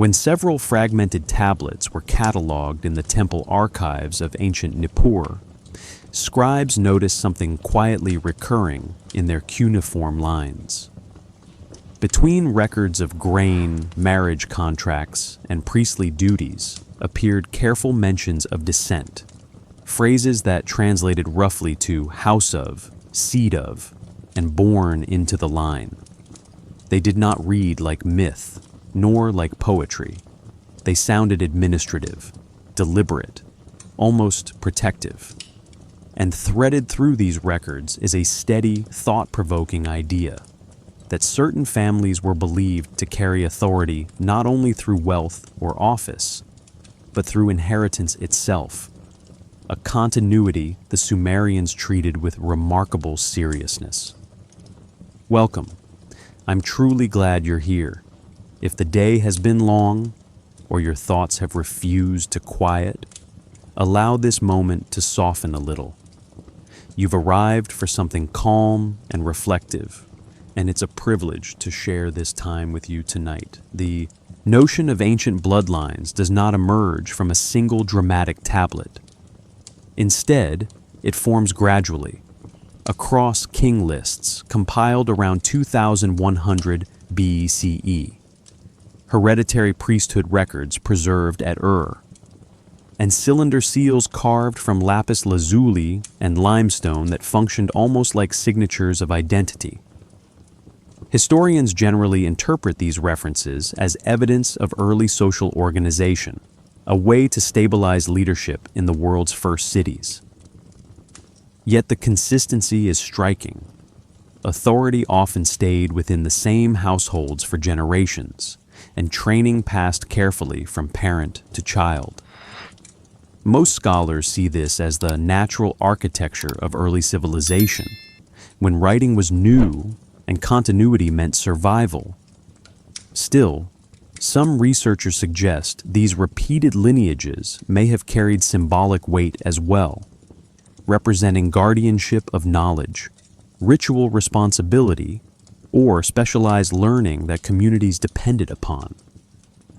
When several fragmented tablets were cataloged in the temple archives of ancient Nippur, scribes noticed something quietly recurring in their cuneiform lines. Between records of grain, marriage contracts, and priestly duties appeared careful mentions of descent, phrases that translated roughly to house of, seed of, and born into the line. They did not read like myth, nor like poetry. They sounded administrative, deliberate, almost protective. And threaded through these records is a steady, thought-provoking idea that certain families were believed to carry authority not only through wealth or office, but through inheritance itself, a continuity the Sumerians treated with remarkable seriousness. Welcome. I'm truly glad you're here. If the day has been long, or your thoughts have refused to quiet, allow this moment to soften a little. You've arrived for something calm and reflective, and it's a privilege to share this time with you tonight. The notion of ancient bloodlines does not emerge from a single dramatic tablet. Instead, it forms gradually, across king lists compiled around 2100 BCE, hereditary priesthood records preserved at Ur, and cylinder seals carved from lapis lazuli and limestone that functioned almost like signatures of identity. Historians generally interpret these references as evidence of early social organization, a way to stabilize leadership in the world's first cities. Yet the consistency is striking. Authority often stayed within the same households for generations, and training passed carefully from parent to child. Most scholars see this as the natural architecture of early civilization, when writing was new and continuity meant survival. Still, some researchers suggest these repeated lineages may have carried symbolic weight as well, representing guardianship of knowledge, ritual responsibility, or specialized learning that communities depended upon.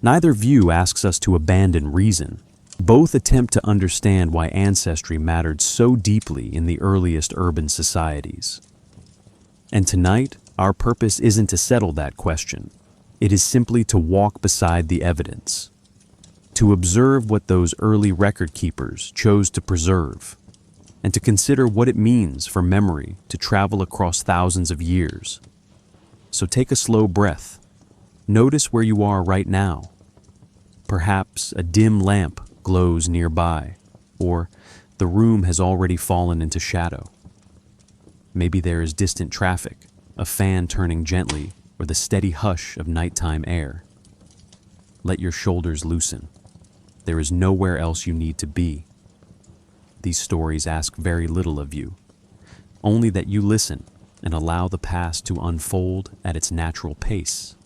Neither view asks us to abandon reason. Both attempt to understand why ancestry mattered so deeply in the earliest urban societies. And tonight, our purpose isn't to settle that question. It is simply to walk beside the evidence, to observe what those early record keepers chose to preserve, and to consider what it means for memory to travel across thousands of years. So take a slow breath. Notice where you are right now. Perhaps a dim lamp glows nearby, or the room has already fallen into shadow. Maybe there is distant traffic, a fan turning gently, or the steady hush of nighttime air. Let your shoulders loosen. There is nowhere else you need to be. These stories ask very little of you, only that you listen and allow the past to unfold at its natural pace.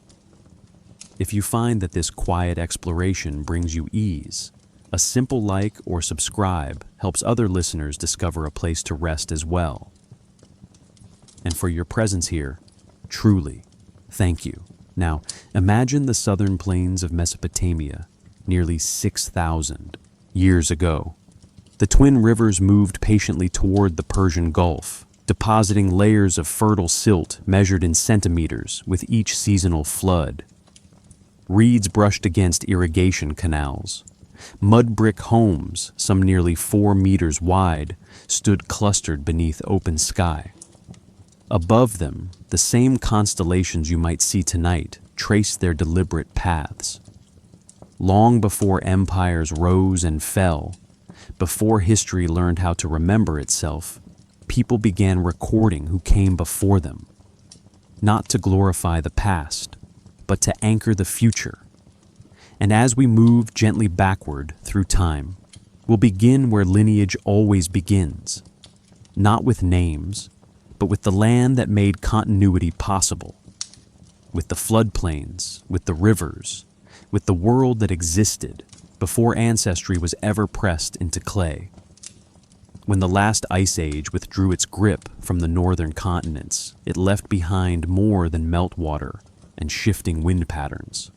If you find that this quiet exploration brings you ease, a simple like or subscribe helps other listeners discover a place to rest as well. And for your presence here, truly, thank you. Now, imagine the southern plains of Mesopotamia, nearly 6,000 years ago. The twin rivers moved patiently toward the Persian Gulf, depositing layers of fertile silt measured in centimeters with each seasonal flood. Reeds brushed against irrigation canals. Mud brick homes, some nearly 4 meters wide, stood clustered beneath open sky. Above them, the same constellations you might see tonight traced their deliberate paths. Long before empires rose and fell, before history learned how to remember itself, people began recording who came before them, not to glorify the past, but to anchor the future. And as we move gently backward through time, we'll begin where lineage always begins, not with names, but with the land that made continuity possible, with the floodplains, with the rivers, with the world that existed before ancestry was ever pressed into clay. When the last ice age withdrew its grip from the northern continents, it left behind more than meltwater and shifting wind patterns.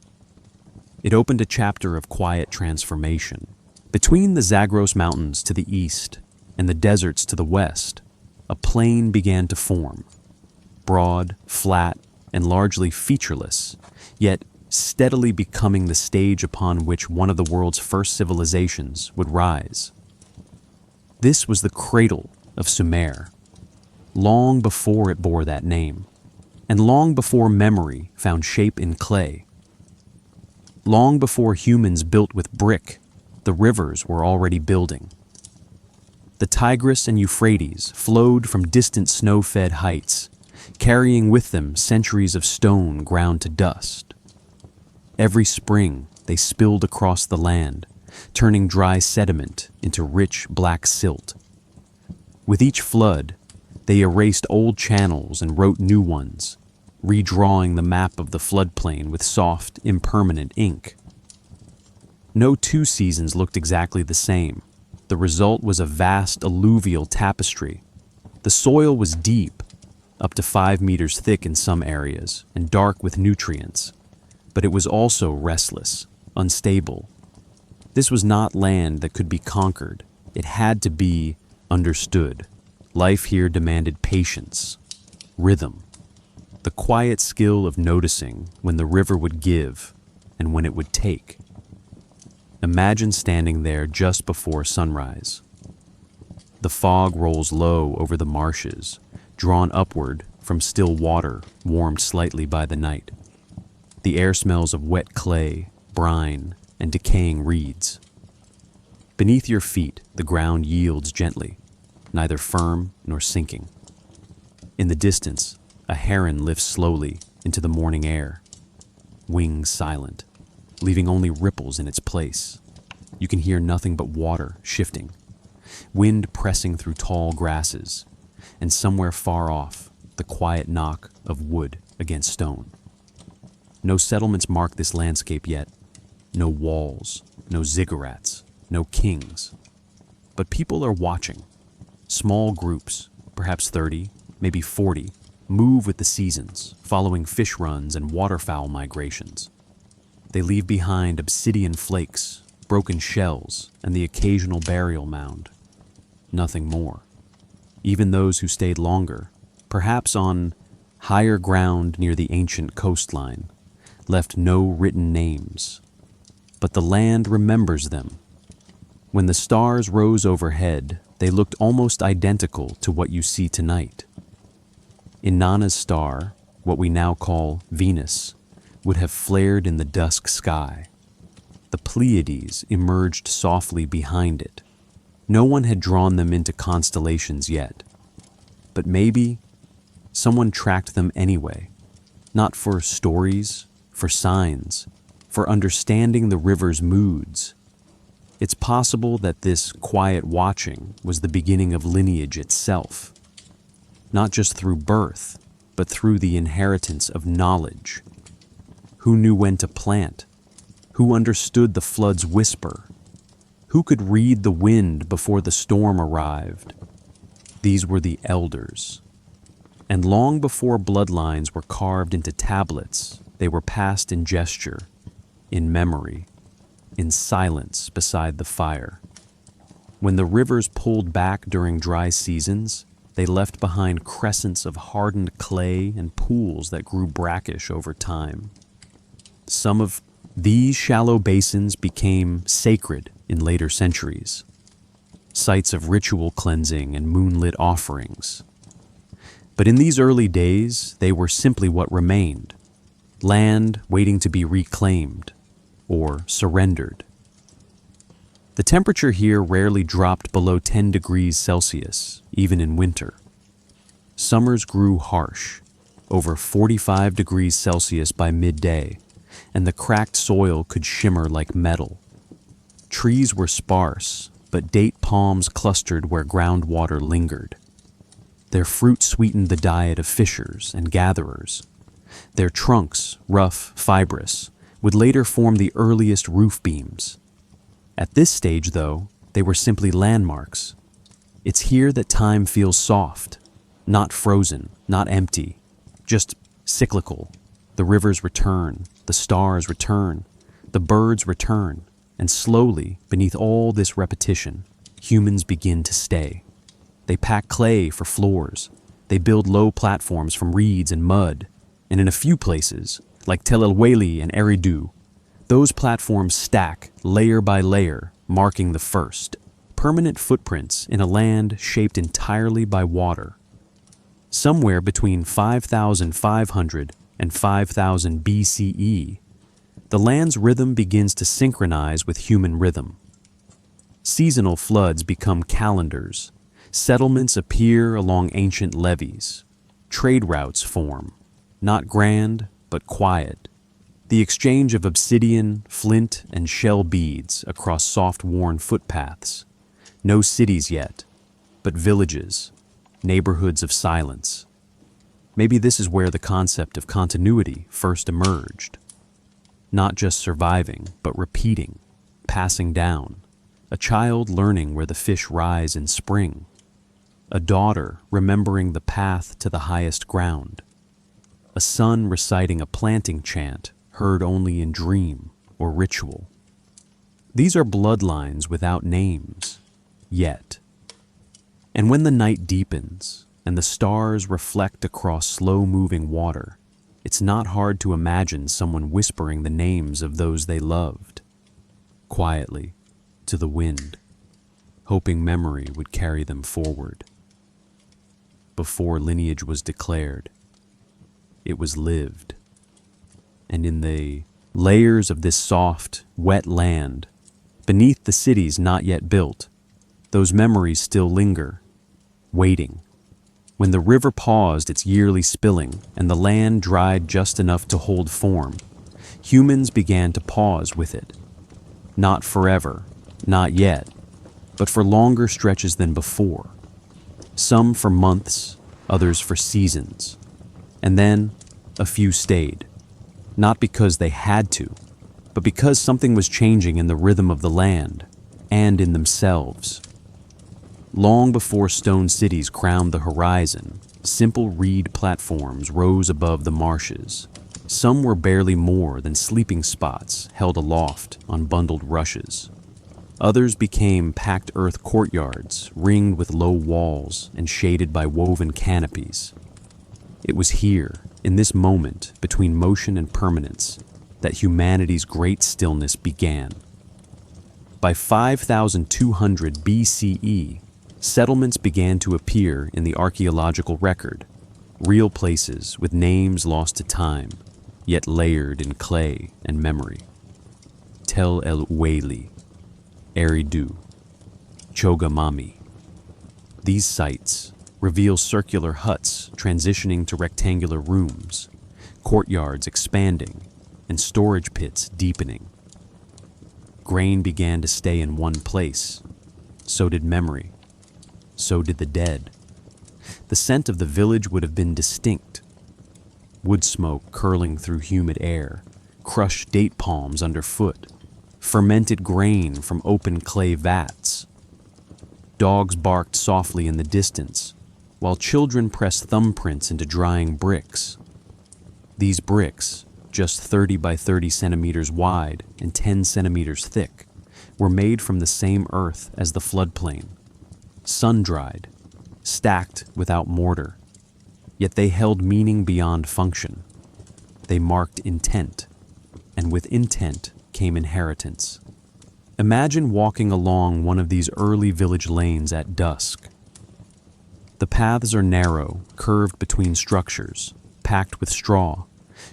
It opened a chapter of quiet transformation. Between the Zagros Mountains to the east and the deserts to the west, a plain began to form. Broad, flat, and largely featureless, yet steadily becoming the stage upon which one of the world's first civilizations would rise. This was the cradle of Sumer, long before it bore that name, and long before memory found shape in clay. Long before humans built with brick, the rivers were already building. The Tigris and Euphrates flowed from distant snow-fed heights, carrying with them centuries of stone ground to dust. Every spring, they spilled across the land, turning dry sediment into rich black silt. With each flood, they erased old channels and wrote new ones, redrawing the map of the floodplain with soft, impermanent ink. No two seasons looked exactly the same. The result was a vast alluvial tapestry. The soil was deep, up to 5 meters thick in some areas, and dark with nutrients. But it was also restless, unstable. This was not land that could be conquered. It had to be understood. Life here demanded patience, rhythm, the quiet skill of noticing when the river would give and when it would take. Imagine standing there just before sunrise. The fog rolls low over the marshes, drawn upward from still water warmed slightly by the night. The air smells of wet clay, brine, and decaying reeds. Beneath your feet, the ground yields gently, neither firm nor sinking. In the distance, a heron lifts slowly into the morning air, wings silent, leaving only ripples in its place. You can hear nothing but water shifting, wind pressing through tall grasses, and somewhere far off, the quiet knock of wood against stone. No settlements mark this landscape yet, no walls, no ziggurats, no kings. But people are watching. Small groups, perhaps 30, maybe 40, move with the seasons, following fish runs and waterfowl migrations. They leave behind obsidian flakes, broken shells, and the occasional burial mound. Nothing more. Even those who stayed longer, perhaps on higher ground near the ancient coastline, left no written names. But the land remembers them. When the stars rose overhead, they looked almost identical to what you see tonight. Inanna's star, what we now call Venus, would have flared in the dusk sky. The Pleiades emerged softly behind it. No one had drawn them into constellations yet. But maybe someone tracked them anyway, not for stories, for signs, for understanding the river's moods. It's possible that this quiet watching was the beginning of lineage itself, not just through birth, but through the inheritance of knowledge. Who knew when to plant? Who understood the flood's whisper? Who could read the wind before the storm arrived? These were the elders. And long before bloodlines were carved into tablets, they were passed in gesture, in memory, in silence beside the fire. When the rivers pulled back during dry seasons, they left behind crescents of hardened clay and pools that grew brackish over time. Some of these shallow basins became sacred in later centuries, sites of ritual cleansing and moonlit offerings. But in these early days, they were simply what remained, land waiting to be reclaimed or surrendered. The temperature here rarely dropped below 10 degrees Celsius, even in winter. Summers grew harsh, over 45 degrees Celsius by midday, and the cracked soil could shimmer like metal. Trees were sparse, but date palms clustered where groundwater lingered. Their fruit sweetened the diet of fishers and gatherers. Their trunks, rough, fibrous, would later form the earliest roof beams. At this stage, though, they were simply landmarks. It's here that time feels soft, not frozen, not empty, just cyclical. The rivers return, the stars return, The birds return, and slowly, beneath all this repetition, humans begin to stay. They pack clay for floors. They build low platforms from reeds and mud. And in a few places, like Tel El-Weli and Eridu, those platforms stack layer by layer, marking the first permanent footprints in a land shaped entirely by water. Somewhere between 5,500 and 5,000 BCE, the land's rhythm begins to synchronize with human rhythm. Seasonal floods become calendars. Settlements appear along ancient levees. Trade routes form, not grand, but quiet. The exchange of obsidian, flint, and shell beads across soft-worn footpaths. No cities yet, but villages, neighborhoods of silence. Maybe this is where the concept of continuity first emerged. Not just surviving, but repeating, passing down. A child learning where the fish rise in spring. A daughter remembering the path to the highest ground. A son reciting a planting chant heard only in dream or ritual. These are bloodlines without names, yet. And when the night deepens and the stars reflect across slow-moving water, it's not hard to imagine someone whispering the names of those they loved, quietly, to the wind, hoping memory would carry them forward. Before lineage was declared, it was lived. And in the layers of this soft, wet land, beneath the cities not yet built, those memories still linger, waiting. When the river paused its yearly spilling and the land dried just enough to hold form, humans began to pause with it. Not forever, not yet, but for longer stretches than before. Some for months, others for seasons. And then, a few stayed. Not because they had to, but because something was changing in the rhythm of the land and in themselves. Long before stone cities crowned the horizon, simple reed platforms rose above the marshes. Some were barely more than sleeping spots held aloft on bundled rushes. Others became packed earth courtyards, ringed with low walls and shaded by woven canopies. It was here, in this moment between motion and permanence, that humanity's great stillness began. By 5,200 BCE, settlements began to appear in the archaeological record, real places with names lost to time, yet layered in clay and memory. Tel El-Weli, Eridu, Chogamami. These sites reveal circular huts transitioning to rectangular rooms, courtyards expanding, and storage pits deepening. Grain began to stay in one place. So did memory. So did the dead. The scent of the village would have been distinct. Wood smoke curling through humid air, crushed date palms underfoot, fermented grain from open clay vats. Dogs barked softly in the distance, while children pressed thumbprints into drying bricks. These bricks, just 30 by 30 centimeters wide and 10 centimeters thick, were made from the same earth as the floodplain, sun-dried, stacked without mortar. Yet they held meaning beyond function. They marked intent, and with intent came inheritance. Imagine walking along one of these early village lanes at dusk. The paths are narrow, curved between structures, packed with straw,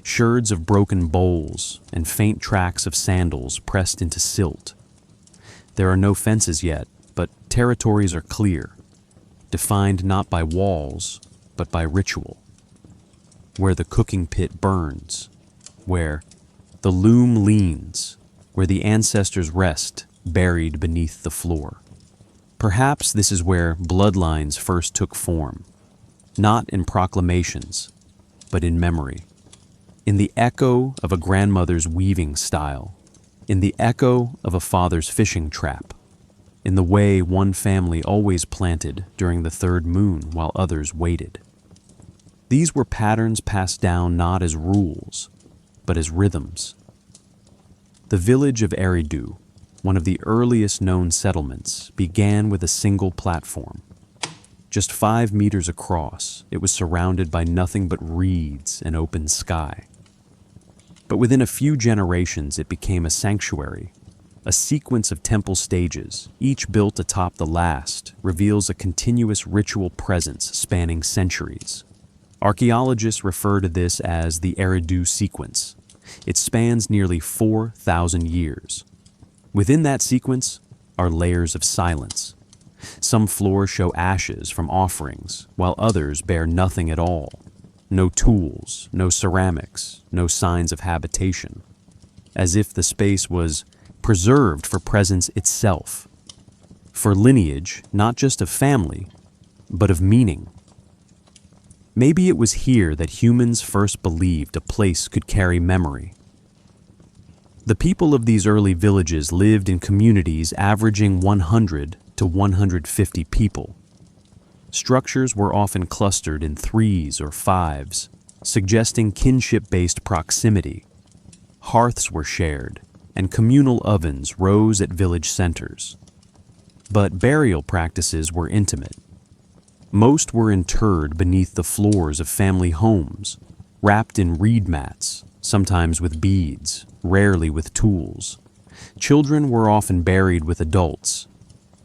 sherds of broken bowls, and faint tracks of sandals pressed into silt. There are no fences yet, but territories are clear, defined not by walls, but by ritual. Where the cooking pit burns, where the loom leans, where the ancestors rest, buried beneath the floor. Perhaps this is where bloodlines first took form, not in proclamations, but in memory. In the echo of a grandmother's weaving style, in the echo of a father's fishing trap, in the way one family always planted during the third moon while others waited. These were patterns passed down not as rules, but as rhythms. The village of Eridu, one of the earliest known settlements, began with a single platform. Just 5 meters across, it was surrounded by nothing but reeds and open sky. But within a few generations, it became a sanctuary. A sequence of temple stages, each built atop the last, reveals a continuous ritual presence spanning centuries. Archaeologists refer to this as the Eridu sequence. It spans nearly 4,000 years. Within that sequence are layers of silence. Some floors show ashes from offerings, while others bear nothing at all. No tools, no ceramics, no signs of habitation. As if the space was preserved for presence itself. For lineage, not just of family, but of meaning. Maybe it was here that humans first believed a place could carry memory. The people of these early villages lived in communities averaging 100 to 150 people. Structures were often clustered in 3s or 5s, suggesting kinship-based proximity. Hearths were shared, and communal ovens rose at village centers. But burial practices were intimate. Most were interred beneath the floors of family homes, wrapped in reed mats, sometimes with beads, rarely with tools. Children were often buried with adults.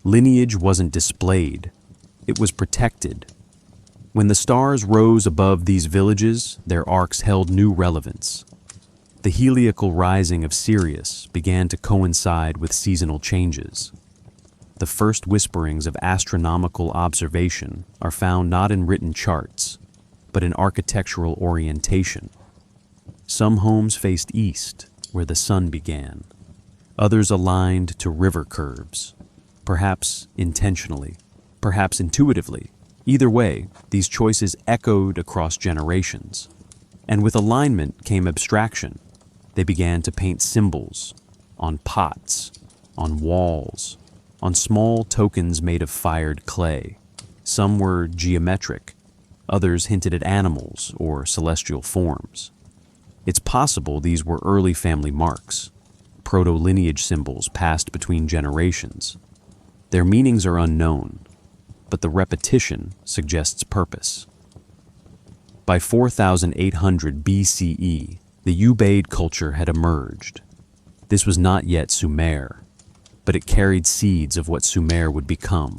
Lineage wasn't displayed, it was protected. When the stars rose above these villages, their arcs held new relevance. The heliacal rising of Sirius began to coincide with seasonal changes. The first whisperings of astronomical observation are found not in written charts, but in architectural orientation. Some homes faced east, where the sun began. Others aligned to river curves, perhaps intentionally, perhaps intuitively. Either way, these choices echoed across generations. And with alignment came abstraction. They began to paint symbols on pots, on walls, on small tokens made of fired clay. Some were geometric, others hinted at animals or celestial forms. It's possible these were early family marks, proto-lineage symbols passed between generations. Their meanings are unknown, but the repetition suggests purpose. By 4800 BCE, the Ubaid culture had emerged. This was not yet Sumer, but it carried seeds of what Sumer would become.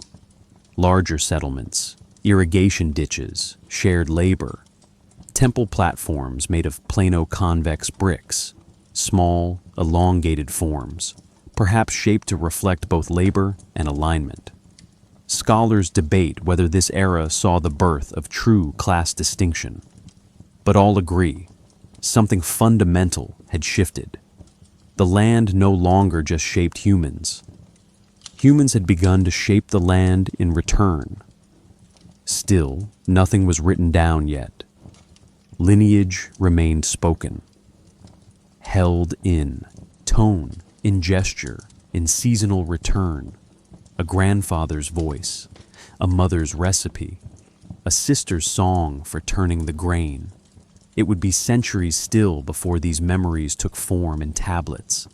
Larger settlements, irrigation ditches, shared labor, temple platforms made of plano-convex bricks, small, elongated forms, perhaps shaped to reflect both labor and alignment. Scholars debate whether this era saw the birth of true class distinction, but all agree something fundamental had shifted. The land no longer just shaped humans. Humans had begun to shape the land in return. Still, nothing was written down yet. Lineage remained spoken, held in tone, in gesture, in seasonal return. A grandfather's voice, a mother's recipe, a sister's song for turning the grain. It would be centuries still before these memories took form in tablets.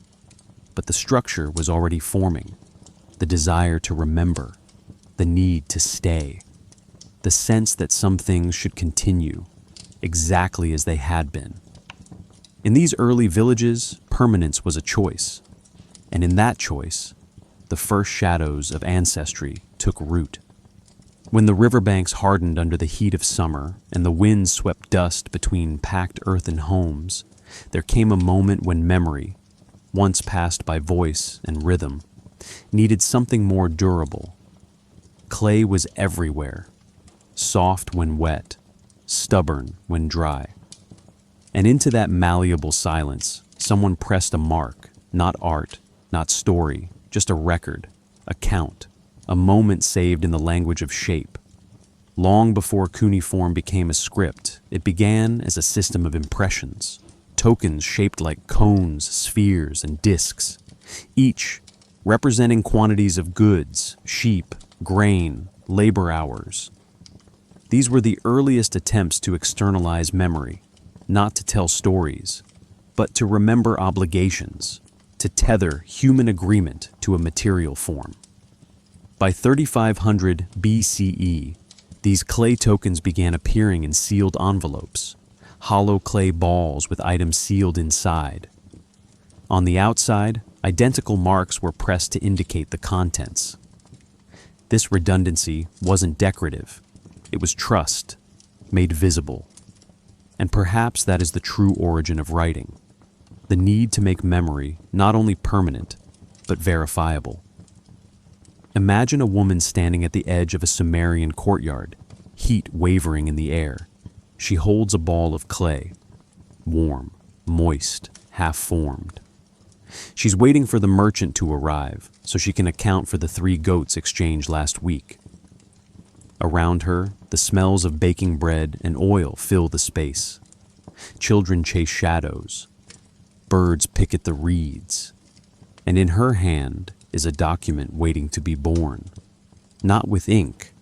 But the structure was already forming. The desire to remember, the need to stay, the sense that some things should continue exactly as they had been. In these early villages, permanence was a choice. And in that choice, the first shadows of ancestry took root. When the riverbanks hardened under the heat of summer and the winds swept dust between packed earthen homes, there came a moment when memory, once passed by voice and rhythm, needed something more durable. Clay was everywhere, soft when wet, stubborn when dry. And into that malleable silence, someone pressed a mark, not art, not story, just a record, a count, a moment saved in the language of shape. Long before cuneiform became a script, it began as a system of impressions, tokens shaped like cones, spheres, and discs, each representing quantities of goods, sheep, grain, labor hours. These were the earliest attempts to externalize memory, not to tell stories, but to remember obligations. to tether human agreement to a material form. By 3500 BCE, these clay tokens began appearing in sealed envelopes, hollow clay balls with items sealed inside. On the outside, identical marks were pressed to indicate the contents. This redundancy wasn't decorative, it was trust, made visible. And perhaps that is the true origin of writing, the need to make memory not only permanent, but verifiable. Imagine a woman standing at the edge of a Sumerian courtyard, heat wavering in the air. She holds a ball of clay, warm, moist, half-formed. She's waiting for the merchant to arrive so she can account for the 3 goats exchanged last week. Around her, the smells of baking bread and oil fill the space. Children chase shadows. Birds pick at the reeds. And in her hand is a document waiting to be born, not with ink,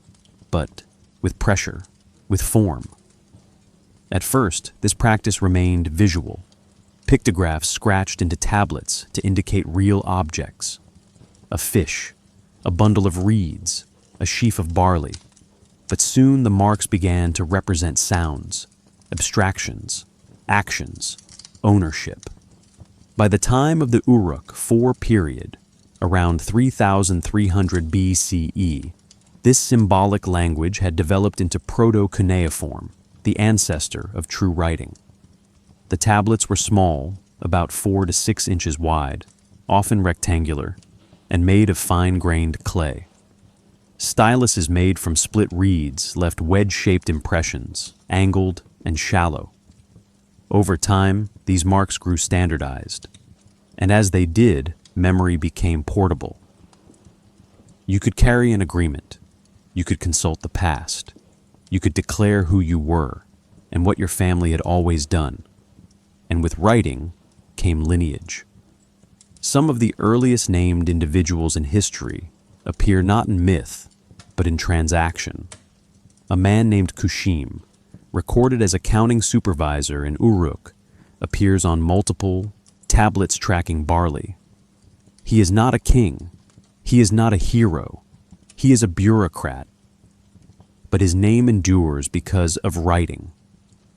but with pressure, with form. At first, this practice remained visual, pictographs scratched into tablets to indicate real objects. A fish, a bundle of reeds, a sheaf of barley. But soon the marks began to represent sounds, abstractions, actions, ownership. By the time of the Uruk IV period, around 3300 BCE, this symbolic language had developed into proto-cuneiform, the ancestor of true writing. The tablets were small, about 4 to 6 inches wide, often rectangular, and made of fine-grained clay. Styluses made from split reeds left wedge-shaped impressions, angled and shallow. Over time, these marks grew standardized, and as they did, memory became portable. You could carry an agreement. You could consult the past. You could declare who you were and what your family had always done. And with writing came lineage. Some of the earliest named individuals in history appear not in myth, but in transaction. A man named Kushim, recorded as a counting supervisor in Uruk, appears on multiple tablets tracking barley. He is not a king. He is not a hero. He is a bureaucrat. But his name endures because of writing,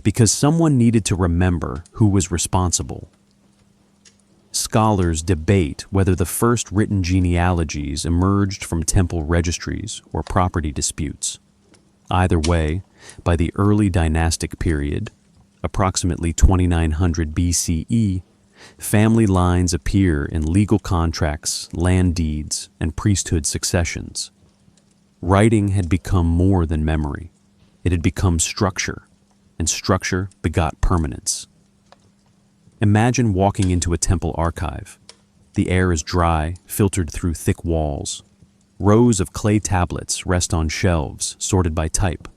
because someone needed to remember who was responsible. Scholars debate whether the first written genealogies emerged from temple registries or property disputes. Either way, by the early dynastic period, approximately 2900 BCE, family lines appear in legal contracts, land deeds, and priesthood successions. Writing had become more than memory. It had become structure, and structure begot permanence. Imagine walking into a temple archive. The air is dry, filtered through thick walls. Rows of clay tablets rest on shelves, sorted by type.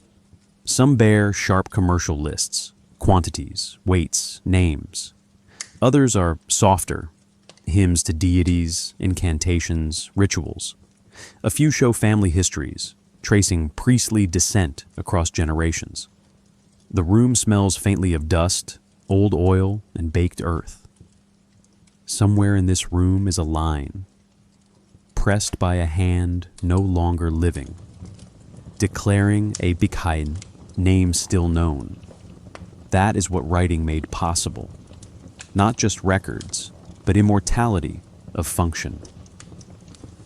Some bear sharp commercial lists, quantities, weights, names. Others are softer, hymns to deities, incantations, rituals. A few show family histories, tracing priestly descent across generations. The room smells faintly of dust, old oil, and baked earth. Somewhere in this room is a line, pressed by a hand no longer living, declaring a Bikhain, name still known. That is what writing made possible. Not just records, but immortality of function.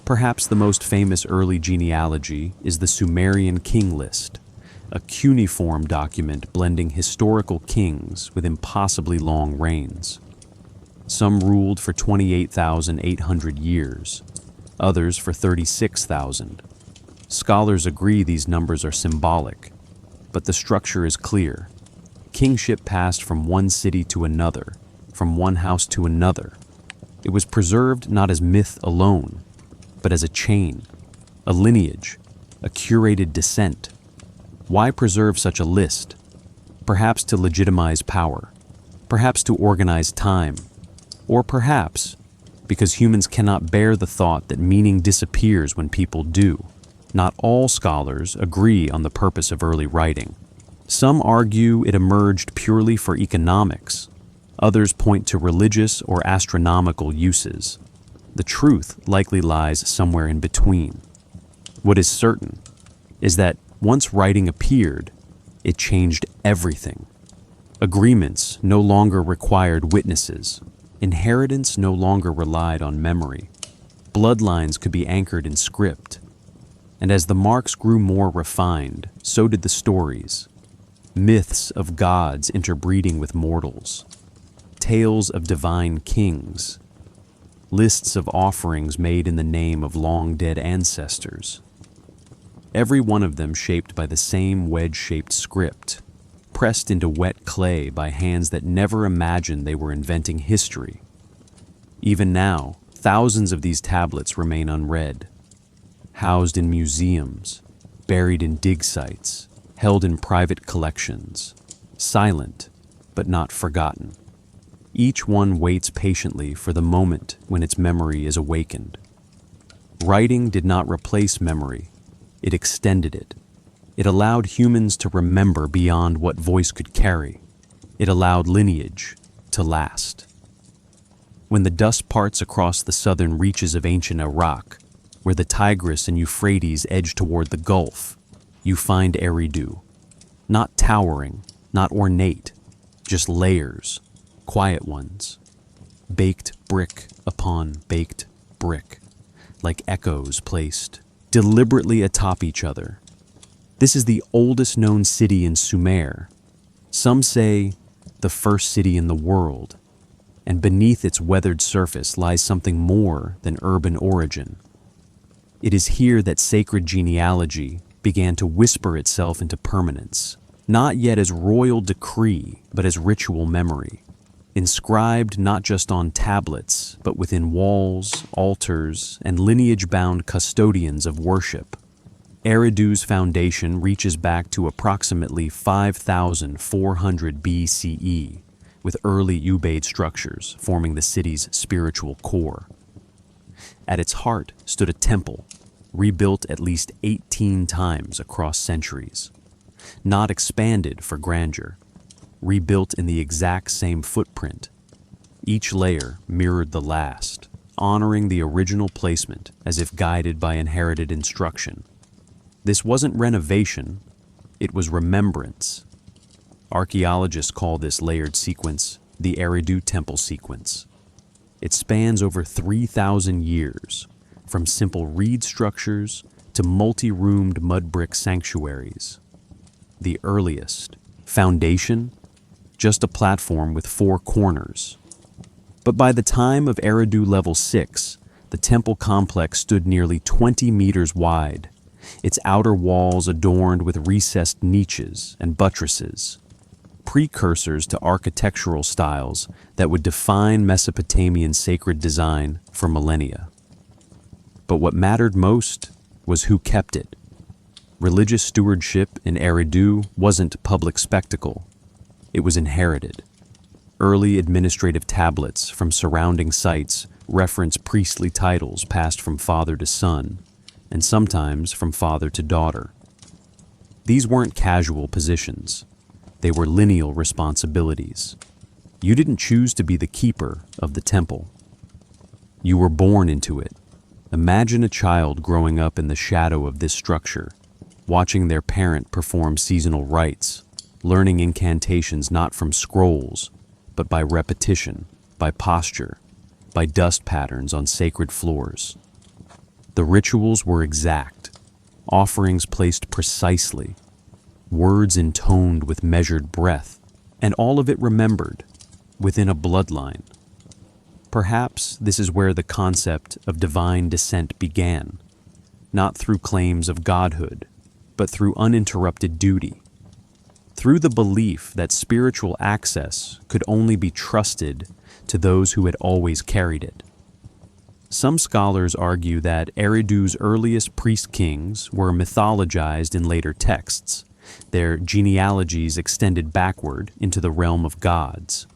Perhaps the most famous early genealogy is the Sumerian king list, a cuneiform document blending historical kings with impossibly long reigns. Some ruled for 28,800 years, others for 36,000. Scholars agree these numbers are symbolic, but the structure is clear. Kingship passed from one city to another, from one house to another. It was preserved not as myth alone, but as a chain, a lineage, a curated descent. Why preserve such a list? Perhaps to legitimize power, perhaps to organize time, or perhaps because humans cannot bear the thought that meaning disappears when people do. Not all scholars agree on the purpose of early writing. Some argue it emerged purely for economics. Others point to religious or astronomical uses. The truth likely lies somewhere in between. What is certain is that once writing appeared, it changed everything. Agreements no longer required witnesses. Inheritance no longer relied on memory. Bloodlines could be anchored in script. And as the marks grew more refined, so did the stories. Myths of gods interbreeding with mortals. Tales of divine kings. Lists of offerings made in the name of long-dead ancestors. Every one of them shaped by the same wedge-shaped script, pressed into wet clay by hands that never imagined they were inventing history. Even now, thousands of these tablets remain unread, housed in museums, buried in dig sites, held in private collections, silent but not forgotten. Each one waits patiently for the moment when its memory is awakened. Writing did not replace memory, it extended it. It allowed humans to remember beyond what voice could carry. It allowed lineage to last. When the dust parts across the southern reaches of ancient Iraq, where the Tigris and Euphrates edge toward the Gulf, you find Eridu. Not towering, not ornate, just layers, quiet ones, baked brick upon baked brick, like echoes placed deliberately atop each other. This is the oldest known city in Sumer. Some say the first city in the world, and beneath its weathered surface lies something more than urban origin. It is here that sacred genealogy began to whisper itself into permanence, not yet as royal decree, but as ritual memory, inscribed not just on tablets, but within walls, altars, and lineage-bound custodians of worship. Eridu's foundation reaches back to approximately 5,400 BCE, with early Ubaid structures forming the city's spiritual core. At its heart stood a temple, rebuilt at least 18 times across centuries, not expanded for grandeur, rebuilt in the exact same footprint. Each layer mirrored the last, honoring the original placement as if guided by inherited instruction. This wasn't renovation, it was remembrance. Archaeologists call this layered sequence the Eridu Temple sequence. It spans over 3,000 years, from simple reed structures to multi-roomed mud brick sanctuaries. The earliest, foundation, just a platform with 4 corners. But by the time of Eridu Level 6, the temple complex stood nearly 20 meters wide, its outer walls adorned with recessed niches and buttresses, precursors to architectural styles that would define Mesopotamian sacred design for millennia. But what mattered most was who kept it. Religious stewardship in Eridu wasn't public spectacle. It was inherited. Early administrative tablets from surrounding sites reference priestly titles passed from father to son, and sometimes from father to daughter. These weren't casual positions. They were lineal responsibilities. You didn't choose to be the keeper of the temple. You were born into it. Imagine a child growing up in the shadow of this structure, watching their parent perform seasonal rites, learning incantations not from scrolls, but by repetition, by posture, by dust patterns on sacred floors. The rituals were exact, offerings placed precisely, words intoned with measured breath, and all of it remembered within a bloodline. Perhaps this is where the concept of divine descent began, not through claims of godhood, but through uninterrupted duty, through the belief that spiritual access could only be trusted to those who had always carried it. Some scholars argue that Eridu's earliest priest-kings were mythologized in later texts, their genealogies extended backward into the realm of gods.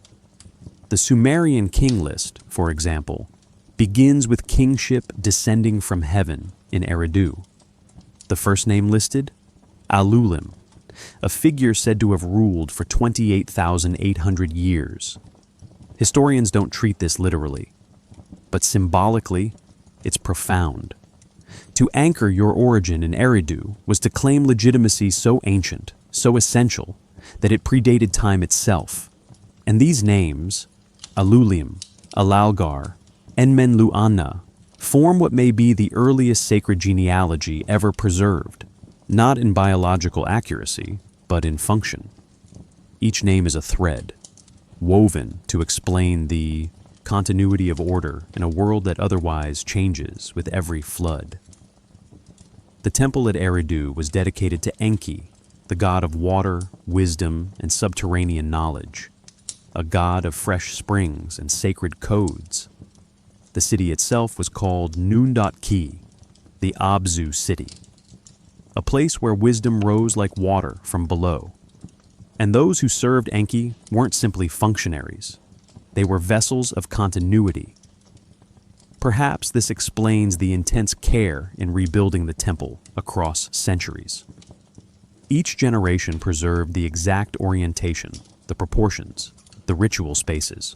The Sumerian king list, for example, begins with kingship descending from heaven in Eridu. The first name listed? Alulim, a figure said to have ruled for 28,800 years. Historians don't treat this literally, but symbolically, it's profound. To anchor your origin in Eridu was to claim legitimacy so ancient, so essential, that it predated time itself. And these names, Alulim, Alalgar, Enmenluanna, form what may be the earliest sacred genealogy ever preserved, not in biological accuracy, but in function. Each name is a thread, woven to explain the continuity of order in a world that otherwise changes with every flood. The temple at Eridu was dedicated to Enki, the god of water, wisdom, and subterranean knowledge, a god of fresh springs and sacred codes. The city itself was called Nundot-Ki, the Abzu city, a place where wisdom rose like water from below. And those who served Enki weren't simply functionaries. They were vessels of continuity. Perhaps this explains the intense care in rebuilding the temple across centuries. Each generation preserved the exact orientation, the proportions, the ritual spaces,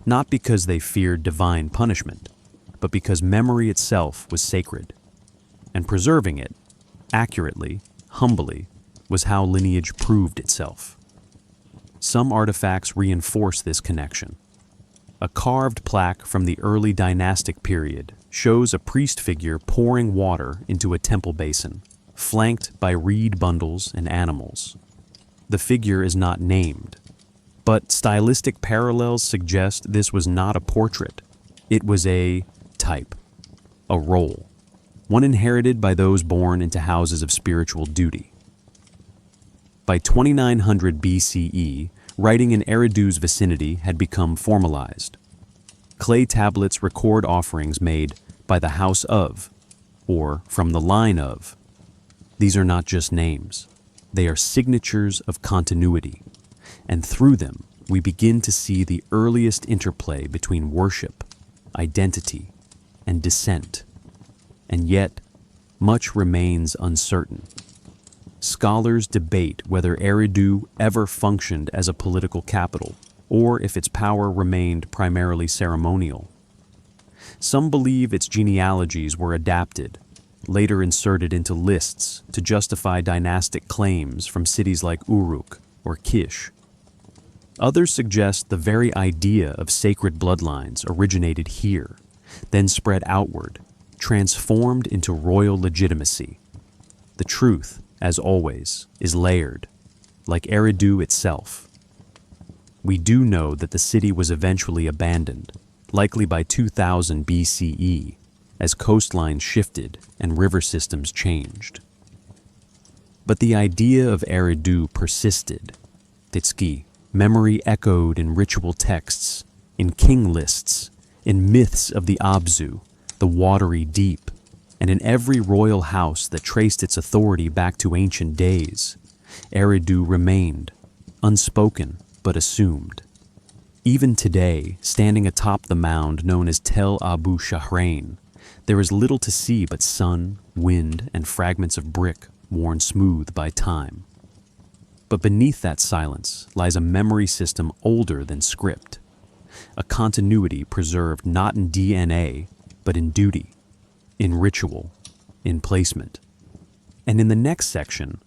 not because they feared divine punishment, but because memory itself was sacred, and preserving it, accurately, humbly, was how lineage proved itself. Some artifacts reinforce this connection. A carved plaque from the early dynastic period shows a priest figure pouring water into a temple basin, flanked by reed bundles and animals. The figure is not named, but stylistic parallels suggest this was not a portrait. It was a type, a role, one inherited by those born into houses of spiritual duty. By 2900 BCE, writing in Eridu's vicinity had become formalized. Clay tablets record offerings made by the house of, or from the line of. These are not just names. They are signatures of continuity, and through them we begin to see the earliest interplay between worship, identity, and descent. And yet, much remains uncertain. Scholars debate whether Eridu ever functioned as a political capital, or if its power remained primarily ceremonial. Some believe its genealogies were adapted, later inserted into lists to justify dynastic claims from cities like Uruk or Kish. Others suggest the very idea of sacred bloodlines originated here, then spread outward, transformed into royal legitimacy. The truth, as always, is layered, like Eridu itself. We do know that the city was eventually abandoned, likely by 2000 BCE, as coastlines shifted and river systems changed. But the idea of Eridu persisted. Titski, memory echoed in ritual texts, in king lists, in myths of the Abzu, the watery deep, and in every royal house that traced its authority back to ancient days. Eridu remained, unspoken but assumed. Even today, standing atop the mound known as Tel Abu Shahrain, there is little to see but sun, wind, and fragments of brick worn smooth by time. But beneath that silence lies a memory system older than script, a continuity preserved not in DNA, but in duty, in ritual, in placement. And in the next section,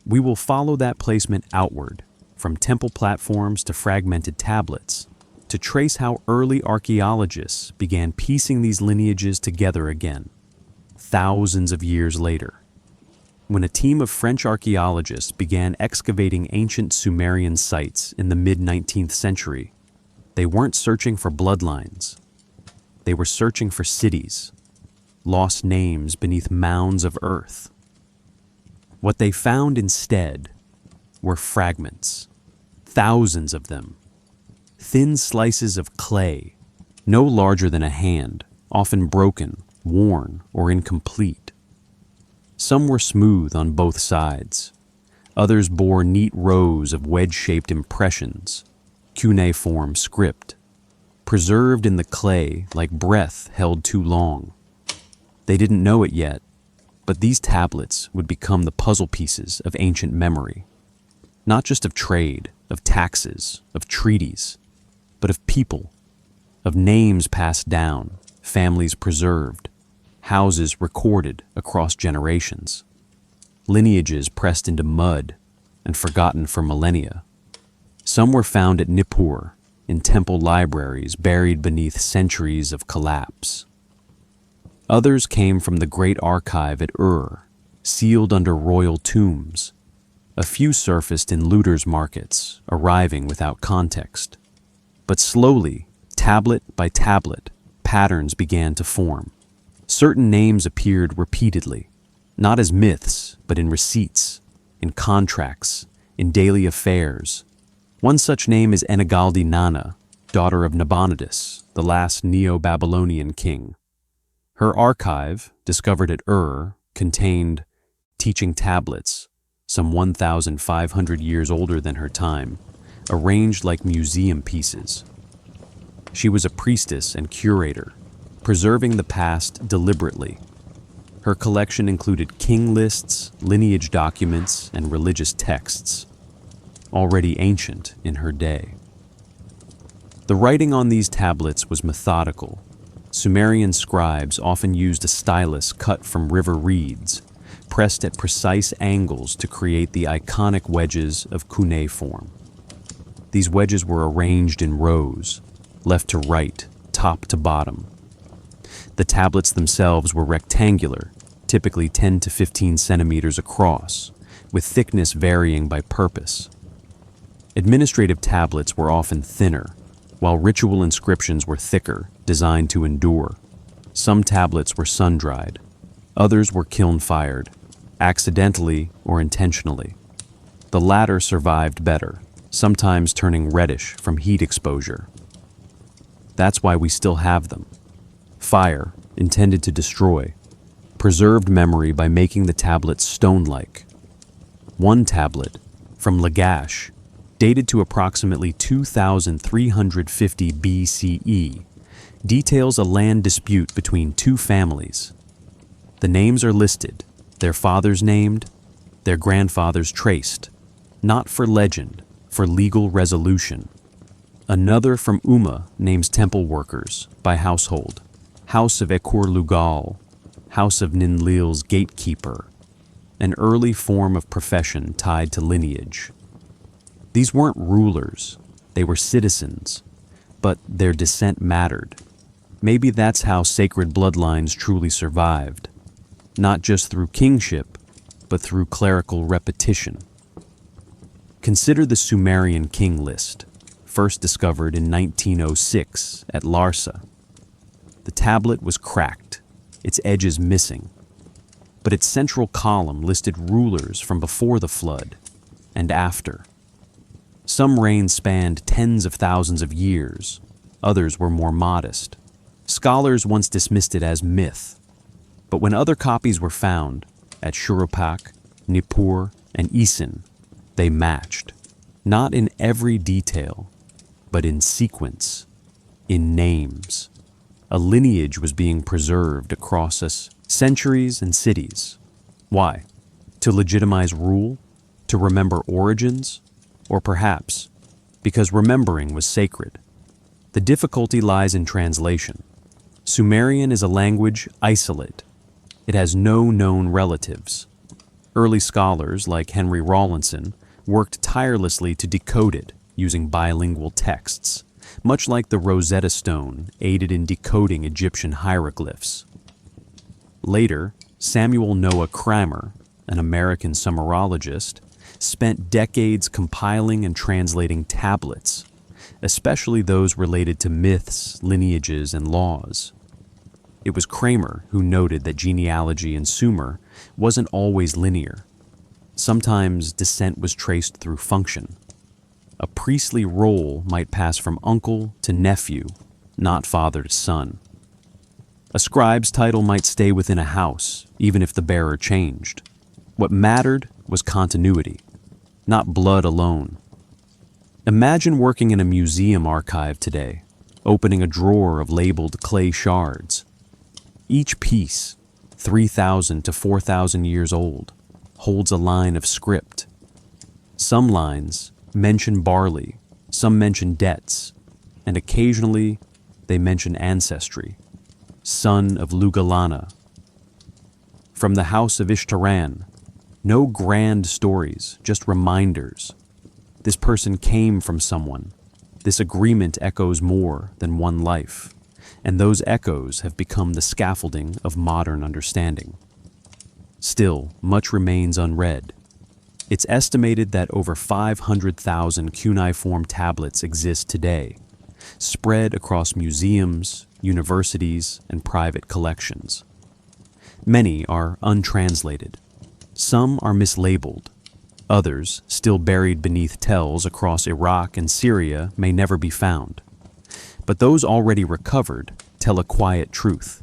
we will follow that placement outward, from temple platforms to fragmented tablets, to trace how early archaeologists began piecing these lineages together again, thousands of years later. When a team of French archaeologists began excavating ancient Sumerian sites in the mid-19th century, they weren't searching for bloodlines. They were searching for cities, lost names beneath mounds of earth. What they found instead were fragments, thousands of them, thin slices of clay, no larger than a hand, often broken, worn, or incomplete. Some were smooth on both sides. Others bore neat rows of wedge-shaped impressions, cuneiform script, preserved in the clay like breath held too long. They didn't know it yet, but these tablets would become the puzzle pieces of ancient memory, not just of trade, of taxes, of treaties, but of people, of names passed down, families preserved, houses recorded across generations, lineages pressed into mud and forgotten for millennia. Some were found at Nippur, in temple libraries buried beneath centuries of collapse. Others came from the great archive at Ur, sealed under royal tombs. A few surfaced in looters' markets, arriving without context. But slowly, tablet by tablet, patterns began to form. Certain names appeared repeatedly, not as myths, but in receipts, in contracts, in daily affairs. One such name is Ennegaldi Nana, daughter of Nabonidus, the last Neo-Babylonian king. Her archive, discovered at Ur, contained teaching tablets, some 1,500 years older than her time, arranged like museum pieces. She was a priestess and curator, preserving the past deliberately. Her collection included king lists, lineage documents, and religious texts, already ancient in her day. The writing on these tablets was methodical. Sumerian scribes often used a stylus cut from river reeds, pressed at precise angles to create the iconic wedges of cuneiform. These wedges were arranged in rows, left to right, top to bottom. The tablets themselves were rectangular, typically 10 to 15 centimeters across, with thickness varying by purpose. Administrative tablets were often thinner, while ritual inscriptions were thicker, designed to endure. Some tablets were sun-dried, others were kiln-fired, accidentally or intentionally. The latter survived better, sometimes turning reddish from heat exposure. That's why we still have them. Fire, intended to destroy, preserved memory by making the tablets stone-like. One tablet, from Lagash, dated to approximately 2350 BCE, details a land dispute between two families. The names are listed, their fathers named, their grandfathers traced, not for legend, for legal resolution. Another from Umma names temple workers by household, House of Ekur Lugal, House of Ninlil's gatekeeper, an early form of profession tied to lineage. These weren't rulers, they were citizens, but their descent mattered. Maybe that's how sacred bloodlines truly survived, not just through kingship, but through clerical repetition. Consider the Sumerian king list, first discovered in 1906 at Larsa. The tablet was cracked, its edges missing, but its central column listed rulers from before the flood and after. Some reigns spanned tens of thousands of years, others were more modest. Scholars once dismissed it as myth, but when other copies were found, at Shurupak, Nippur, and Isin, they matched, not in every detail, but in sequence, in names. A lineage was being preserved across us, centuries and cities. Why? To legitimize rule? To remember origins? Or perhaps, because remembering was sacred. The difficulty lies in translation. Sumerian is a language isolate. It has no known relatives. Early scholars like Henry Rawlinson worked tirelessly to decode it using bilingual texts, much like the Rosetta Stone aided in decoding Egyptian hieroglyphs. Later, Samuel Noah Kramer, an American Sumerologist, spent decades compiling and translating tablets, especially those related to myths, lineages, and laws. It was Kramer who noted that genealogy in Sumer wasn't always linear. Sometimes descent was traced through function. A priestly role might pass from uncle to nephew, not father to son. A scribe's title might stay within a house, even if the bearer changed. What mattered was continuity, not blood alone. Imagine working in a museum archive today, opening a drawer of labeled clay shards. Each piece, 3,000 to 4,000 years old, holds a line of script. Some lines mention barley, some mention debts, and occasionally they mention ancestry, son of Lugalana. From the house of Ishtaran, no grand stories, just reminders. This person came from someone. This agreement echoes more than one life, and those echoes have become the scaffolding of modern understanding. Still, much remains unread. It's estimated that over 500,000 cuneiform tablets exist today, spread across museums, universities, and private collections. Many are untranslated. Some are mislabeled. Others, still buried beneath tells across Iraq and Syria, may never be found. But those already recovered tell a quiet truth.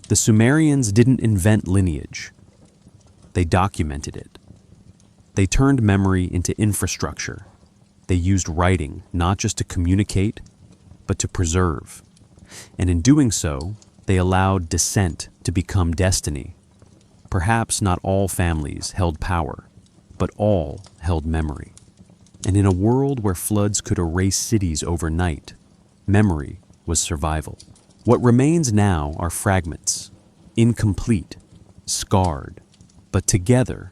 The Sumerians didn't invent lineage. They documented it. They turned memory into infrastructure. They used writing not just to communicate, but to preserve. And in doing so, they allowed descent to become destiny. Perhaps not all families held power, but all held memory. And in a world where floods could erase cities overnight, memory was survival. What remains now are fragments, incomplete, scarred, but together,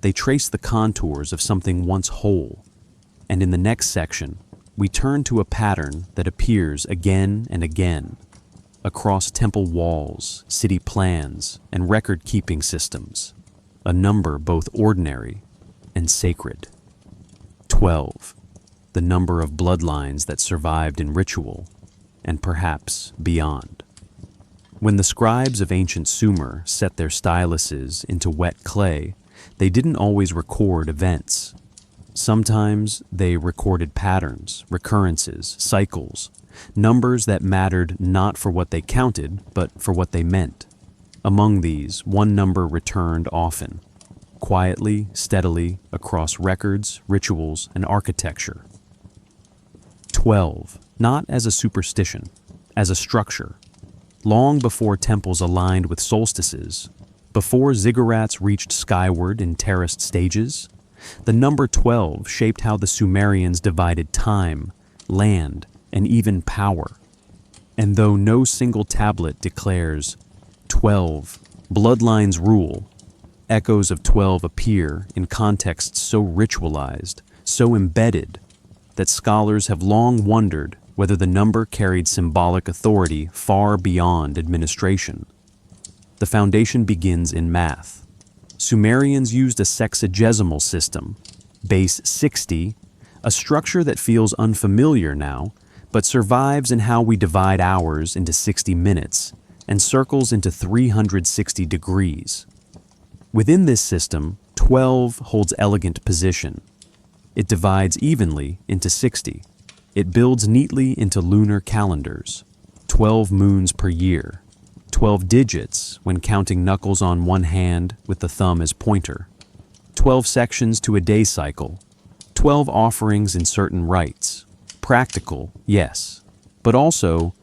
they trace the contours of something once whole. And in the next section, we turn to a pattern that appears again and again across temple walls, city plans, and record-keeping systems, a number both ordinary and sacred. 12, the number of bloodlines that survived in ritual, and perhaps beyond. When the scribes of ancient Sumer set their styluses into wet clay, they didn't always record events. Sometimes they recorded patterns, recurrences, cycles, numbers that mattered not for what they counted, but for what they meant. Among these, one number returned often, quietly, steadily, across records, rituals, and architecture. 12, not as a superstition, as a structure. Long before temples aligned with solstices, before ziggurats reached skyward in terraced stages, the number 12 shaped how the Sumerians divided time, land, and even power. And though no single tablet declares 12, bloodlines rule, echoes of 12 appear in contexts so ritualized, so embedded, that scholars have long wondered whether the number carried symbolic authority far beyond administration. The foundation begins in math. Sumerians used a sexagesimal system, base 60, a structure that feels unfamiliar now, but survives in how we divide hours into 60 minutes and circles into 360 degrees. Within this system, 12 holds elegant position. It divides evenly into 60. It builds neatly into lunar calendars, 12 moons per year, 12 digits when counting knuckles on one hand with the thumb as pointer, 12 sections to a day cycle, 12 offerings in certain rites. Practical, yes, but also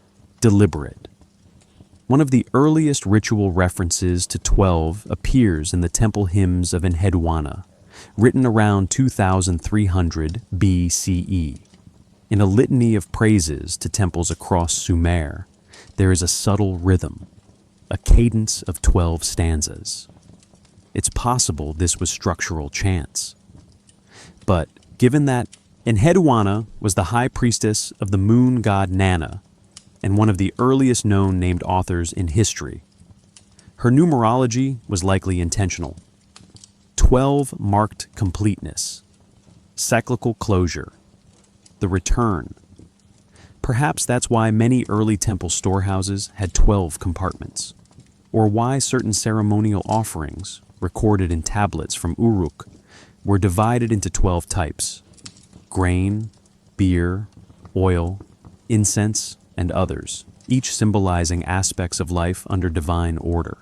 deliberate. One of the earliest ritual references to 12 appears in the temple hymns of Enheduanna, written around 2300 BCE. In a litany of praises to temples across Sumer, there is a subtle rhythm, a cadence of 12 stanzas. It's possible this was structural chants. But given that Enheduanna was the high priestess of the moon god Nana and one of the earliest known named authors in history, her numerology was likely intentional. 12 marked completeness, cyclical closure, the return. Perhaps that's why many early temple storehouses had 12 compartments, or why certain ceremonial offerings, recorded in tablets from Uruk, were divided into 12 types: grain, beer, oil, incense, and others, each symbolizing aspects of life under divine order.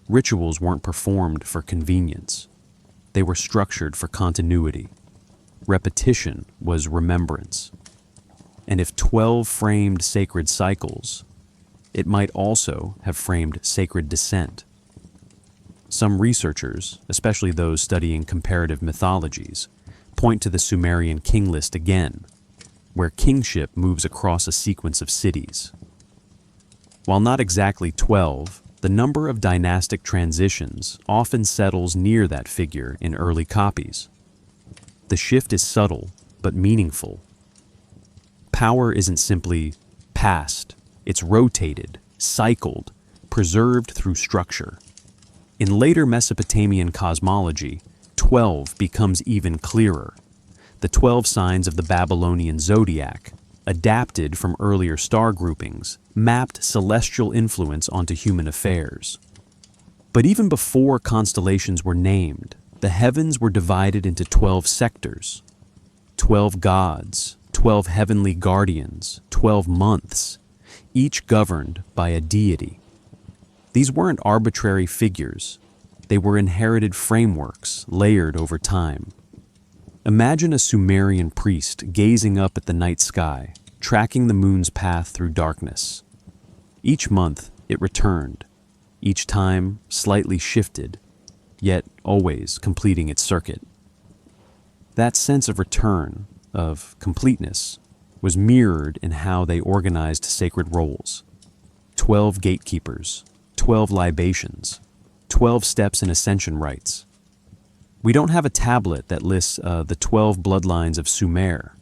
Rituals weren't performed for convenience. They were structured for continuity. Repetition was remembrance. And if 12 framed sacred cycles, it might also have framed sacred descent. Some researchers, especially those studying comparative mythologies, point to the Sumerian king list again. where kingship moves across a sequence of cities. While not exactly 12, the number of dynastic transitions often settles near that figure in early copies. The shift is subtle but meaningful. Power isn't simply passed, it's rotated, cycled, preserved through structure. In later Mesopotamian cosmology, 12 becomes even clearer. The 12 signs of the Babylonian zodiac, adapted from earlier star groupings, mapped celestial influence onto human affairs. But even before constellations were named, the heavens were divided into 12 sectors. 12 gods, 12 heavenly guardians, 12 months, each governed by a deity. These weren't arbitrary figures. They were inherited frameworks layered over time. Imagine a Sumerian priest gazing up at the night sky, tracking the moon's path through darkness. Each month, it returned. Each time, slightly shifted, yet always completing its circuit. That sense of return, of completeness, was mirrored in how they organized sacred roles. 12 gatekeepers, 12 libations, 12 steps in ascension rites. We don't have a tablet that lists the 12 bloodlines of Sumer,